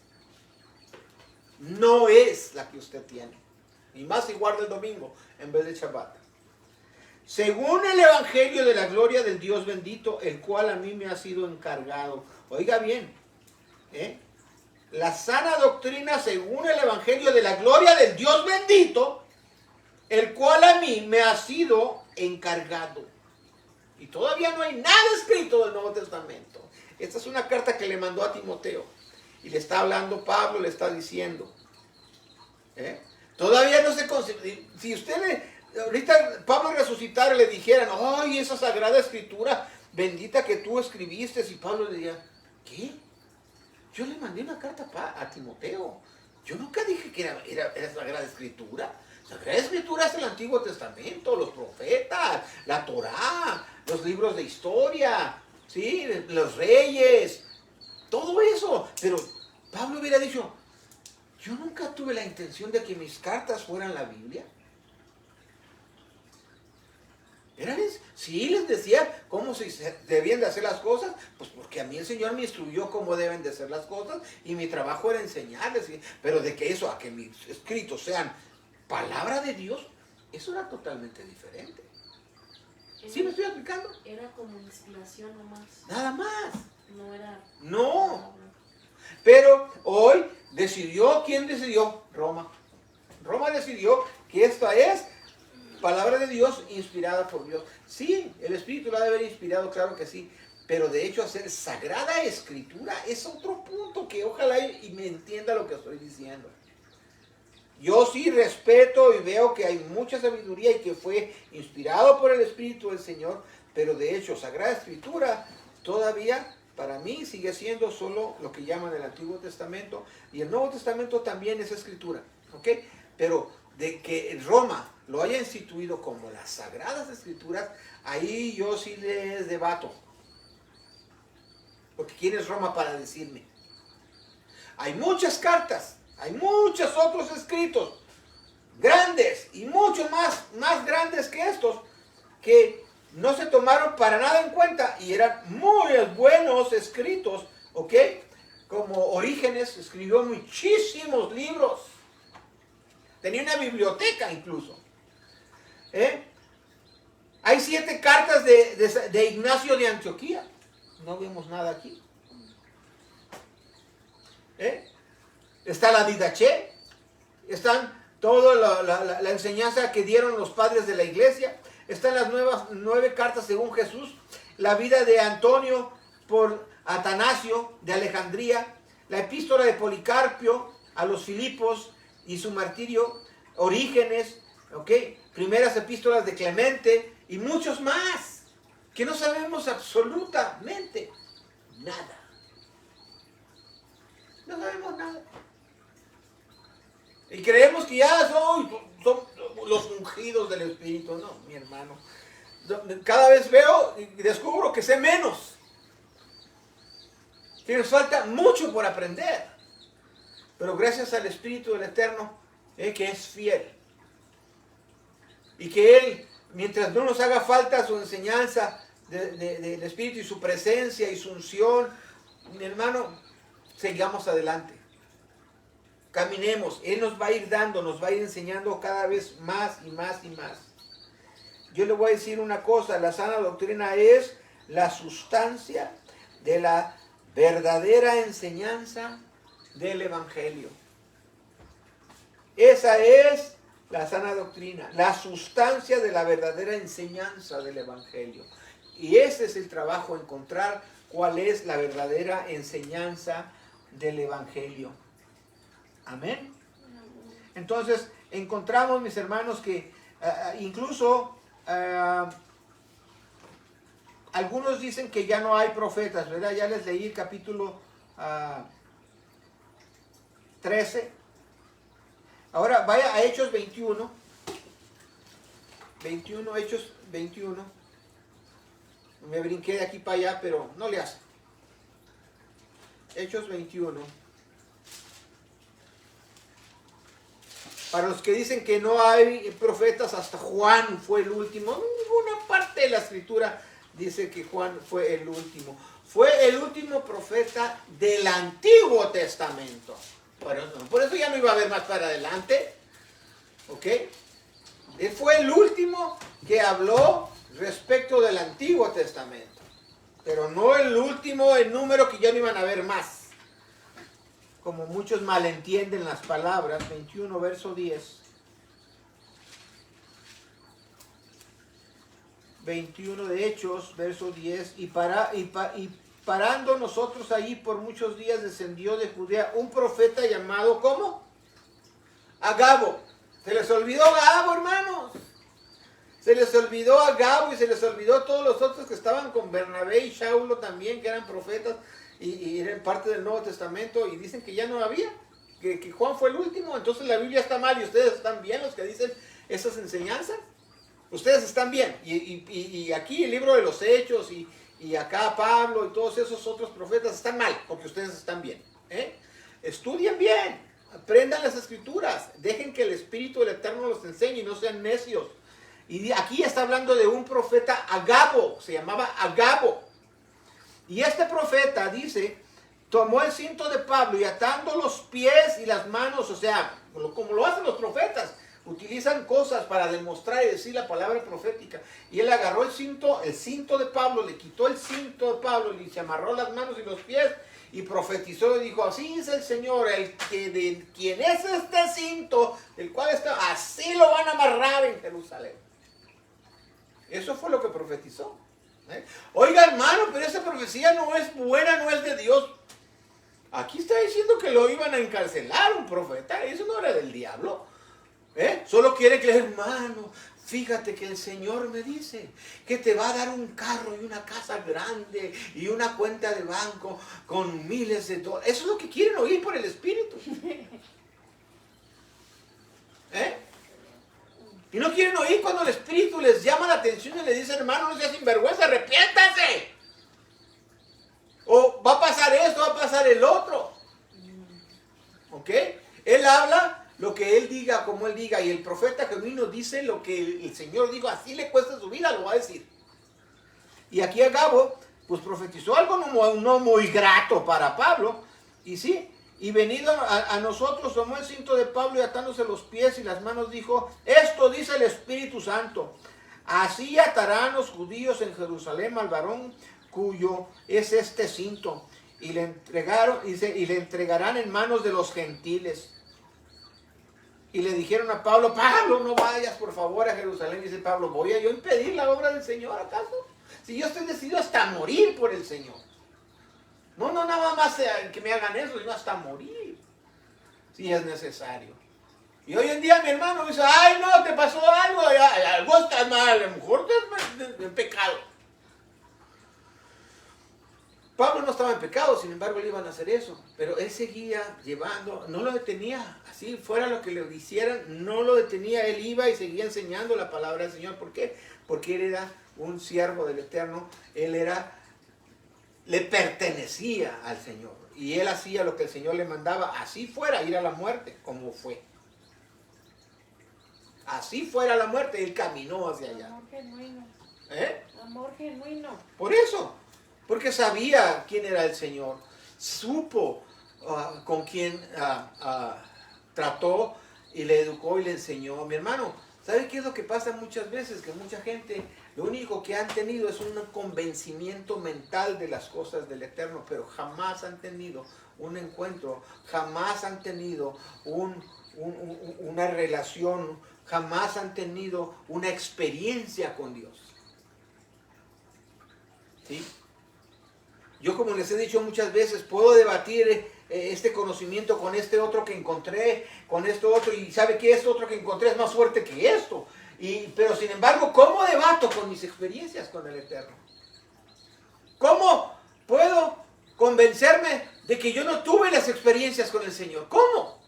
No es la que usted tiene. Y más si guarda el domingo en vez de Shabbat. Según el evangelio de la gloria del Dios bendito, el cual a mí me ha sido encargado. Oiga bien, la sana doctrina según el evangelio de la gloria del Dios bendito, el cual a mí me ha sido encargado. Y todavía no hay nada escrito del Nuevo Testamento. Esta es una carta que le mandó a Timoteo. Y le está hablando Pablo, le está diciendo. Todavía no se consigue. Si usted ahorita Pablo resucitara y le dijeran, ¡ay, esa sagrada escritura bendita que tú escribiste! Y Pablo le diría, ¿qué? Yo le mandé una carta a Timoteo. Yo nunca dije que era sagrada escritura. Sagrada escritura es el Antiguo Testamento, los profetas, la Torá, los libros de historia, ¿sí? Los reyes, todo eso. Pero Pablo hubiera dicho, yo nunca tuve la intención de que mis cartas fueran la Biblia. Sí, les decía cómo se debían de hacer las cosas, pues porque a mí el Señor me instruyó cómo deben de ser las cosas y mi trabajo era enseñarles, pero de que eso, a que mis escritos sean palabra de Dios, eso era totalmente diferente. ¿Sí me estoy explicando? Era como inspiración nomás. Nada más. No era... No. Pero hoy ¿quién decidió? Roma. Roma decidió que esta es palabra de Dios inspirada por Dios. Sí, el Espíritu la debe haber inspirado, claro que sí. Pero de hecho hacer sagrada escritura es otro punto que ojalá y me entienda lo que estoy diciendo. Yo sí respeto y veo que hay mucha sabiduría y que fue inspirado por el Espíritu del Señor, pero de hecho Sagrada Escritura todavía para mí sigue siendo solo lo que llaman el Antiguo Testamento, y el Nuevo Testamento también es Escritura, ¿ok? Pero de que Roma lo haya instituido como las Sagradas Escrituras, ahí yo sí les debato. Porque ¿quién es Roma para decirme? Hay muchas cartas. Hay muchos otros escritos grandes y mucho más grandes que estos que no se tomaron para nada en cuenta y eran muy buenos escritos, ¿ok? Como Orígenes escribió muchísimos libros. Tenía una biblioteca incluso. Hay 7 cartas de Ignacio de Antioquía. No vemos nada aquí. Está la Didaché, están toda la enseñanza que dieron los padres de la iglesia, están las 9 cartas según Jesús, la vida de Antonio por Atanasio de Alejandría, la epístola de Policarpio a los Filipos y su martirio, Orígenes, ¿okay? Primeras epístolas de Clemente y muchos más, que no sabemos absolutamente nada. Y creemos que ya son los ungidos del Espíritu. No, mi hermano. Cada vez veo y descubro que sé menos. Que nos falta mucho por aprender. Pero gracias al Espíritu del Eterno, que es fiel. Y que Él, mientras no nos haga falta su enseñanza del Espíritu y su presencia y su unción, mi hermano, sigamos adelante. Caminemos. Él nos va a ir dando, nos va a ir enseñando cada vez más y más y más. Yo le voy a decir una cosa, la sana doctrina es la sustancia de la verdadera enseñanza del Evangelio. Esa es la sana doctrina, la sustancia de la verdadera enseñanza del Evangelio. Y ese es el trabajo, encontrar cuál es la verdadera enseñanza del Evangelio. Amén. Entonces, encontramos, mis hermanos, que incluso algunos dicen que ya no hay profetas, ¿verdad? Ya les leí el capítulo 13. Ahora vaya a Hechos 21. Hechos 21. Me brinqué de aquí para allá, pero no le hace. Hechos 21. Para los que dicen que no hay profetas, hasta Juan fue el último. Ninguna parte de la escritura dice que Juan fue el último. Fue el último profeta del Antiguo Testamento. Por eso ya no iba a haber más para adelante. ¿Ok? Él fue el último que habló respecto del Antiguo Testamento. Pero no el último en número, que ya no iban a haber más. Como muchos malentienden las palabras. 21, verso 10. 21 de Hechos, verso 10. Y parando nosotros allí por muchos días, descendió de Judea un profeta llamado, ¿cómo? Agabo. ¿Se les olvidó Agabo, hermanos? Se les olvidó Agabo y se les olvidó todos los otros que estaban con Bernabé y Saulo también, que eran profetas y eran parte del Nuevo Testamento, y dicen que ya no había, que Juan fue el último. Entonces la Biblia está mal y ustedes están bien, los que dicen esas enseñanzas. Ustedes están bien. Y aquí el libro de los Hechos y acá Pablo y todos esos otros profetas están mal, porque ustedes están bien. Estudien bien, aprendan las escrituras, dejen que el Espíritu del Eterno los enseñe y no sean necios. Y aquí está hablando de un profeta Agabo, se llamaba Agabo. Y este profeta, dice, tomó el cinto de Pablo y atando los pies y las manos, o sea, como lo hacen los profetas, utilizan cosas para demostrar y decir la palabra profética. Y él agarró el cinto de Pablo, le quitó el cinto de Pablo y se amarró las manos y los pies y profetizó y dijo: así dice el Señor, el que de quien es este cinto, el cual está, así lo van a amarrar en Jerusalén. Eso fue lo que profetizó. Oiga, hermano, pero esa profecía no es buena, no es de Dios. Aquí está diciendo que lo iban a encarcelar, un profeta. Eso no era del diablo. Solo quiere que, hermano, fíjate que el Señor me dice que te va a dar un carro y una casa grande y una cuenta de banco con miles de dólares. Eso es lo que quieren oír por el Espíritu. Y no quieren oír cuando el Espíritu les llama la atención y le dice: hermano, no seas sinvergüenza, arrepiéntase. O va a pasar esto, va a pasar el otro. ¿Ok? Él habla lo que él diga, como él diga. Y el profeta genuino dice lo que el Señor dijo. Así le cuesta su vida, lo va a decir. Y aquí Agabo, pues profetizó algo no muy grato para Pablo. Y sí. Y venido a nosotros, tomó el cinto de Pablo y atándose los pies y las manos dijo: esto dice el Espíritu Santo, así atarán los judíos en Jerusalén al varón cuyo es este cinto, y le entregarán en manos de los gentiles. Y le dijeron a Pablo: Pablo, no vayas por favor a Jerusalén. Dice Pablo: ¿voy a yo impedir la obra del Señor acaso? Si yo estoy decidido hasta morir por el Señor. No nada más que me hagan eso, sino hasta morir, si es necesario. Y hoy en día mi hermano dice: ay, no, te pasó algo, algo está mal, a lo mejor estás en pecado. Pablo no estaba en pecado, sin embargo le iban a hacer eso. Pero él seguía llevando, no lo detenía. Así fuera lo que le hicieran, no lo detenía. Él iba y seguía enseñando la palabra del Señor. ¿Por qué? Porque él era un siervo del Eterno. Le pertenecía al Señor. Y él hacía lo que el Señor le mandaba. Así fuera ir a la muerte, como fue. Así fuera la muerte, él caminó hacia allá. Amor genuino. ¿Eh? Amor genuino. Por eso, porque sabía quién era el Señor, supo con quién trató y le educó y le enseñó. Mi hermano, ¿sabe qué es lo que pasa muchas veces? Que mucha gente lo único que han tenido es un convencimiento mental de las cosas del Eterno, pero jamás han tenido un encuentro, jamás han tenido una relación, jamás han tenido una experiencia con Dios. ¿Sí? Yo, como les he dicho muchas veces, puedo debatir este conocimiento con este otro que encontré, con esto otro, y sabe que este otro que encontré es más fuerte que esto. Pero sin embargo, ¿cómo debato con mis experiencias con el Eterno? ¿Cómo puedo convencerme de que yo no tuve las experiencias con el Señor? ¿Cómo?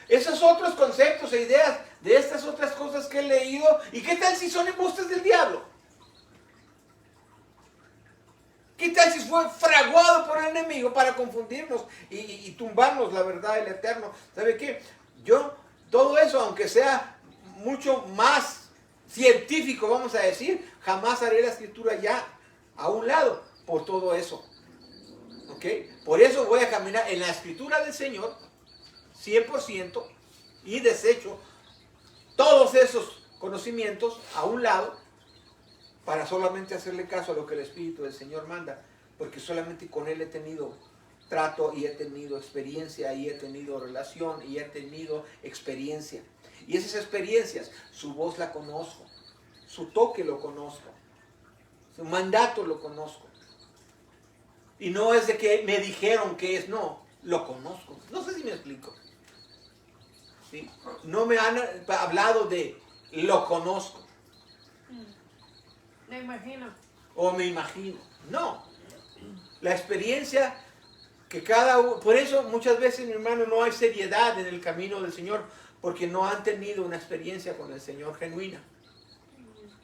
Esos otros conceptos e ideas de estas otras cosas que he leído, ¿y qué tal si son embustes del diablo? ¿Qué tal si fue fraguado por el enemigo para confundirnos y tumbarnos la verdad del Eterno? ¿Sabe qué? Todo eso, aunque sea mucho más científico, vamos a decir, jamás haré la escritura ya a un lado por todo eso. ¿Ok? Por eso voy a caminar en la escritura del Señor 100% y desecho todos esos conocimientos a un lado para solamente hacerle caso a lo que el Espíritu del Señor manda, porque solamente con Él he tenido trato y he tenido experiencia y he tenido relación y he tenido experiencia. Y esas experiencias, su voz la conozco, su toque lo conozco, su mandato lo conozco. Y no es de que me dijeron que es, no, lo conozco. No sé si me explico. ¿Sí? No me han hablado de lo conozco. Me imagino. O me imagino. No. La experiencia que cada uno... Por eso muchas veces, mi hermano, no hay seriedad en el camino del Señor, porque no han tenido una experiencia con el Señor genuina.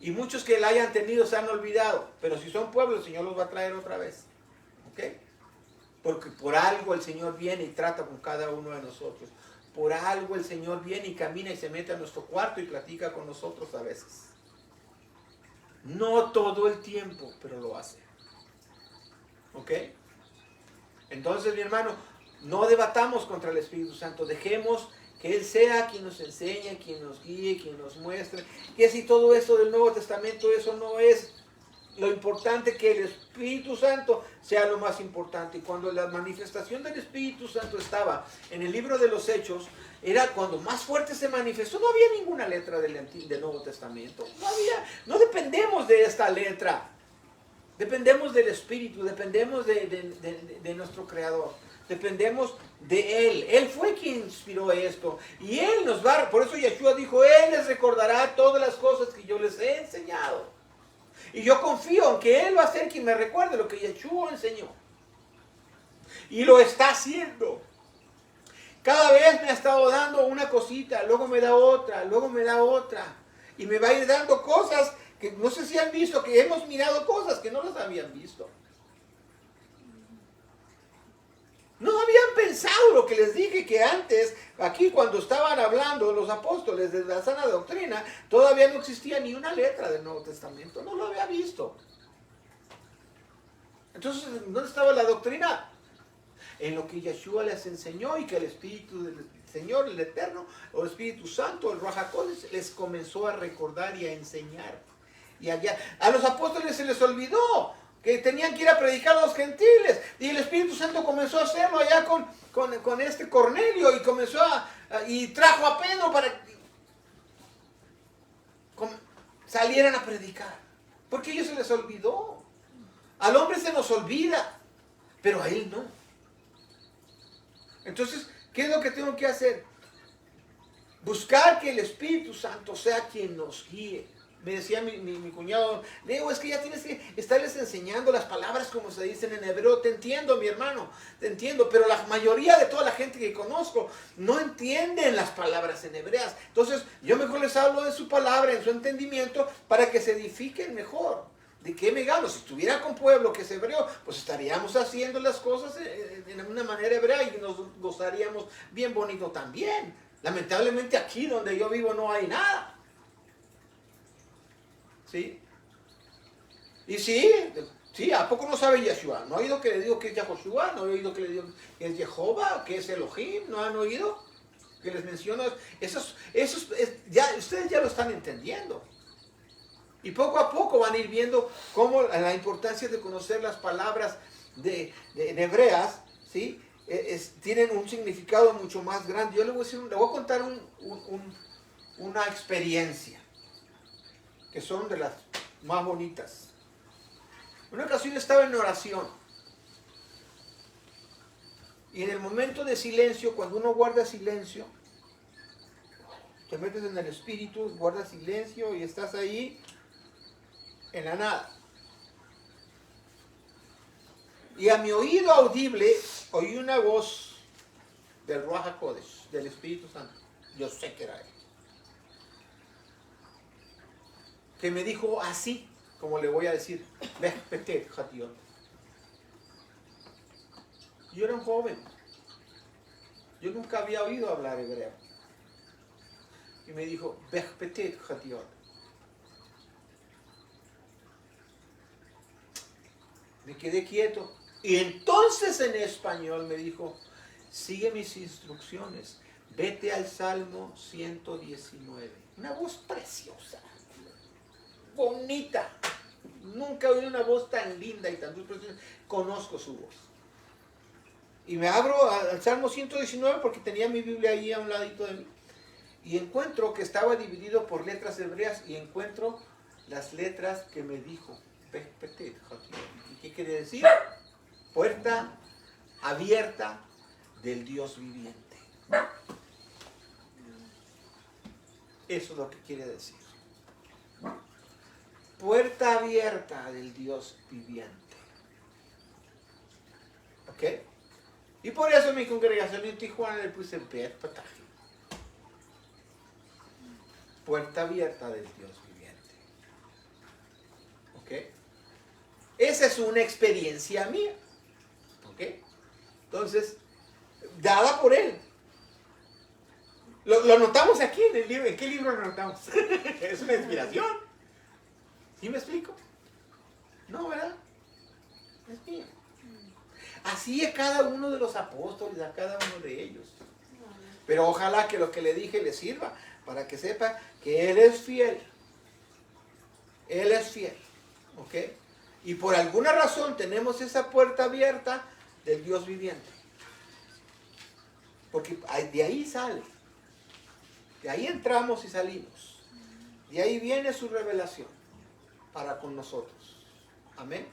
Y muchos que la hayan tenido se han olvidado. Pero si son pueblos, el Señor los va a traer otra vez. ¿Ok? Porque por algo el Señor viene y trata con cada uno de nosotros. Por algo el Señor viene y camina y se mete a nuestro cuarto y platica con nosotros a veces. No todo el tiempo, pero lo hace. ¿Ok? Entonces, mi hermano, no debatamos contra el Espíritu Santo. Dejemos que Él sea quien nos enseñe, quien nos guíe, quien nos muestre. Y así todo eso del Nuevo Testamento, eso no es lo importante, que el Espíritu Santo sea lo más importante. Y cuando la manifestación del Espíritu Santo estaba en el libro de los Hechos, era cuando más fuerte se manifestó. No había ninguna letra del Nuevo Testamento. No dependemos de esta letra. Dependemos del Espíritu, dependemos de nuestro Creador. Dependemos de Él. Él fue quien inspiró esto. Y Él nos va, por eso Yeshua dijo, Él les recordará todas las cosas que yo les he enseñado. Y yo confío en que Él va a ser quien me recuerde lo que Yeshua enseñó. Y lo está haciendo. Cada vez me ha estado dando una cosita, luego me da otra, luego me da otra. Y me va a ir dando cosas que no sé si han visto, que hemos mirado cosas que no las habían visto. No habían pensado lo que les dije, que antes, aquí cuando estaban hablando los apóstoles de la sana doctrina, todavía no existía ni una letra del Nuevo Testamento. No lo había visto. Entonces, ¿dónde estaba la doctrina? En lo que Yeshua les enseñó y que el Espíritu del Señor, el Eterno, o el Espíritu Santo, el Ruach HaKodesh, les comenzó a recordar y a enseñar. Y allá, a los apóstoles se les olvidó que tenían que ir a predicar a los gentiles. Y el Espíritu Santo comenzó a hacerlo allá con este Cornelio y comenzó y trajo a Pedro para que salieran a predicar. Porque a ellos se les olvidó. Al hombre se nos olvida, pero a él no. Entonces, ¿qué es lo que tengo que hacer? Buscar que el Espíritu Santo sea quien nos guíe. Me decía mi cuñado, Leo, es que ya tienes que estarles enseñando las palabras como se dicen en hebreo. Te entiendo, mi hermano, te entiendo, pero la mayoría de toda la gente que conozco no entienden las palabras en hebreas. Entonces, yo mejor les hablo de su palabra, en su entendimiento, para que se edifiquen mejor. ¿De qué me gano? Si estuviera con pueblo que es hebreo, pues estaríamos haciendo las cosas de una manera hebrea y nos gozaríamos bien bonito también. Lamentablemente aquí donde yo vivo no hay nada. ¿Sí? Y sí, ¿a poco no sabe Yeshua? ¿No ha oído que le digo que es Yahoshua? ¿No ha oído que le digo que es Jehová? ¿Que es Elohim? ¿No han oído? Que les menciono. Ustedes ya lo están entendiendo. Y poco a poco van a ir viendo cómo la importancia de conocer las palabras de hebreas, ¿sí? Tienen un significado mucho más grande. Yo le voy a contar una experiencia, que son de las más bonitas. Una ocasión estaba en oración. Y en el momento de silencio, cuando uno guarda silencio, te metes en el espíritu, guardas silencio y estás ahí en la nada. Y a mi oído audible oí una voz del Ruach HaKodesh, del Espíritu Santo. Yo sé que era él. Que me dijo así, como le voy a decir, Bech-Petet, Hatiot. Yo era un joven. Yo nunca había oído hablar hebreo. Y me dijo, Bech-Petet, Hatiot. Me quedé quieto. Y entonces en español me dijo, sigue mis instrucciones. Vete al Salmo 119. Una voz preciosa. Bonita. Nunca he oído una voz tan linda y tan dulce. Conozco su voz. Y me abro al Salmo 119 porque tenía mi Biblia ahí a un ladito de mí. Y encuentro que estaba dividido por letras hebreas y encuentro las letras que me dijo. ¿Y qué quiere decir? Puerta abierta del Dios viviente. Eso es lo que quiere decir. Puerta abierta del Dios viviente. ¿Ok? Y por eso mi congregación en Tijuana le puse Bet Pataje. Puerta abierta del Dios viviente. ¿Ok? Esa es una experiencia mía. ¿Ok? Entonces, dada por él. Lo notamos aquí en el libro. ¿En qué libro lo notamos? Es una inspiración. ¿Sí me explico? No, ¿verdad? Es mío. Así es cada uno de los apóstoles, a cada uno de ellos. Pero ojalá que lo que le dije le sirva para que sepa que Él es fiel. Él es fiel. ¿Ok? Y por alguna razón tenemos esa puerta abierta del Dios viviente. Porque de ahí sale. De ahí entramos y salimos. De ahí viene su revelación para con nosotros. Amén.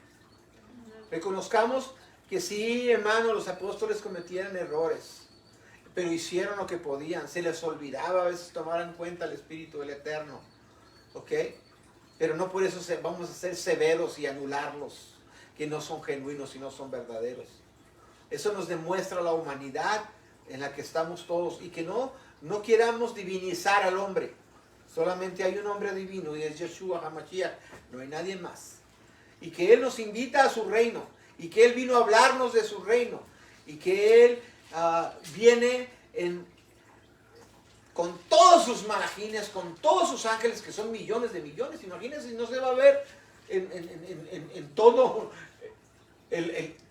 Reconozcamos que sí, hermano, los apóstoles cometieron errores, pero hicieron lo que podían. Se les olvidaba a veces tomar en cuenta el Espíritu del Eterno. ¿Ok? Pero no por eso vamos a ser severos y anularlos, que no son genuinos y no son verdaderos. Eso nos demuestra la humanidad en la que estamos todos y que no queramos divinizar al hombre. Solamente hay un hombre divino y es Yeshua HaMashiach, no hay nadie más. Y que Él nos invita a su reino y que Él vino a hablarnos de su reino y que Él viene con todos sus malajines, con todos sus ángeles, que son millones de millones. Imagínense si no se va a ver en todo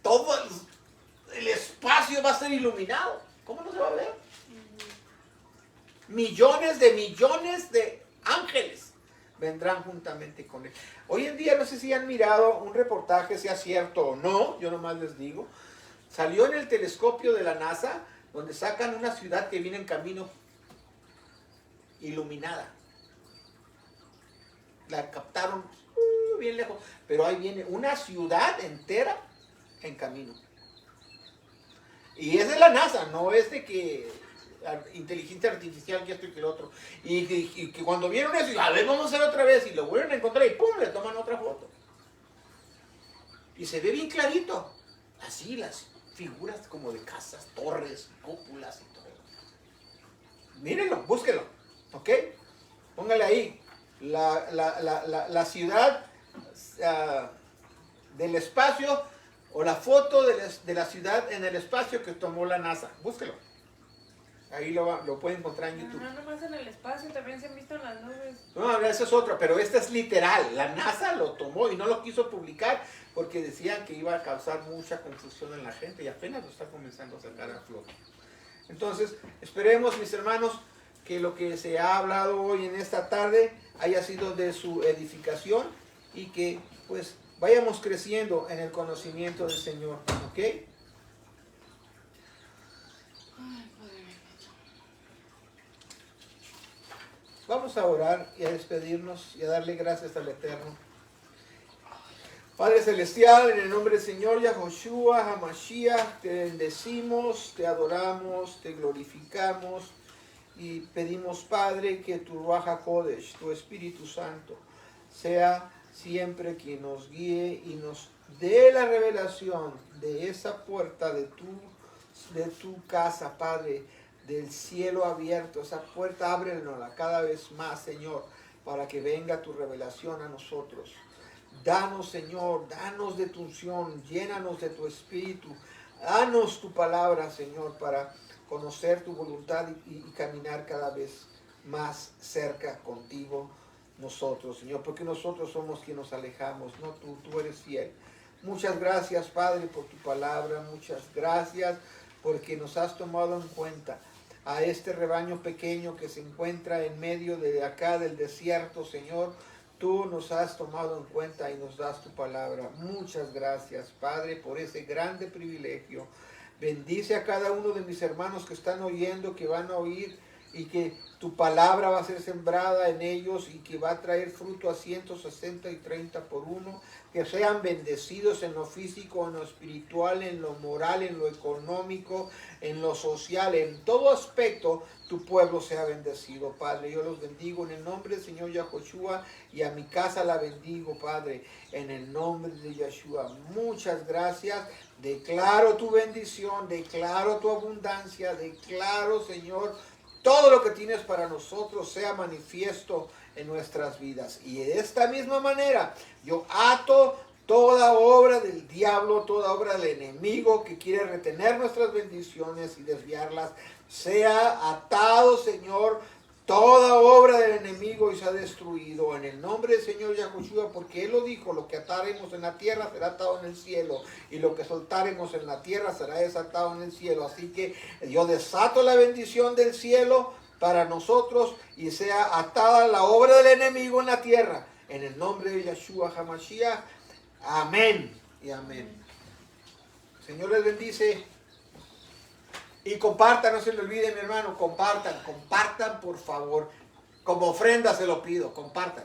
todo el espacio va a ser iluminado. ¿Cómo no se va a ver? Millones de ángeles vendrán juntamente con Él. Hoy en día no sé si han mirado un reportaje, sea cierto o no, yo nomás les digo. Salió en el telescopio de la NASA, donde sacan una ciudad que viene en camino iluminada. La captaron bien lejos, pero ahí viene una ciudad entera en camino. Y es de la NASA, no es de que inteligencia artificial, que esto y que lo otro. Y que cuando vieron eso, a ver, vamos a hacer otra vez, y lo vuelven a encontrar y ¡pum!, le toman otra foto. Y se ve bien clarito. Así las figuras como de casas, torres, cúpulas y todo. Mírenlo, búsquenlo, ¿ok? Póngale ahí la ciudad del espacio, o la foto de la ciudad en el espacio que tomó la NASA. Búsquelo. Ahí lo pueden encontrar en YouTube. No nomás en el espacio, también se han visto en las nubes. No, esa es otra, pero esta es literal. La NASA lo tomó y no lo quiso publicar porque decían que iba a causar mucha confusión en la gente y apenas lo está comenzando a sacar a flote. Entonces, esperemos, mis hermanos, que lo que se ha hablado hoy en esta tarde haya sido de su edificación y que pues vayamos creciendo en el conocimiento del Señor, ¿ok? Vamos a orar y a despedirnos y a darle gracias al Eterno. Padre Celestial, en el nombre del Señor Yahoshua HaMashiach, te bendecimos, te adoramos, te glorificamos y pedimos, Padre, que tu Ruach HaKodesh, tu Espíritu Santo, sea siempre quien nos guíe y nos dé la revelación de esa puerta de tu casa, Padre, del cielo abierto. Esa puerta ábrenosla cada vez más, Señor, para que venga tu revelación a nosotros. Danos, Señor, danos de tu unción, llénanos de tu espíritu, danos tu palabra, Señor, para conocer tu voluntad y caminar cada vez más cerca contigo nosotros, Señor, porque nosotros somos quienes nos alejamos, no tú eres fiel. Muchas gracias, Padre, por tu palabra, muchas gracias porque nos has tomado en cuenta a este rebaño pequeño que se encuentra en medio de acá del desierto, Señor. Tú nos has tomado en cuenta y nos das tu palabra. Muchas gracias, Padre, por ese grande privilegio. Bendice a cada uno de mis hermanos que están oyendo, que van a oír, y que tu palabra va a ser sembrada en ellos y que va a traer fruto a 160 y 30 por uno. Que sean bendecidos en lo físico, en lo espiritual, en lo moral, en lo económico, en lo social, en todo aspecto tu pueblo sea bendecido, Padre. Yo los bendigo en el nombre del Señor Yahoshua y a mi casa la bendigo, Padre, en el nombre de Yeshua. Muchas gracias. Declaro tu bendición, declaro tu abundancia, declaro, Señor, todo lo que tienes para nosotros sea manifiesto en nuestras vidas. Y de esta misma manera yo ato toda obra del diablo, toda obra del enemigo que quiere retener nuestras bendiciones y desviarlas. Sea atado, Señor, toda obra del enemigo y sea destruido en el nombre del Señor Yahushua, porque Él lo dijo: lo que ataremos en la tierra será atado en el cielo, y lo que soltaremos en la tierra será desatado en el cielo. Así que yo desato la bendición del cielo para nosotros y sea atada la obra del enemigo en la tierra, en el nombre de Yeshua HaMashiach. Amén y amén. Señor les bendice. Y compartan, no se le olvide, mi hermano, compartan por favor. Como ofrenda se lo pido, compartan.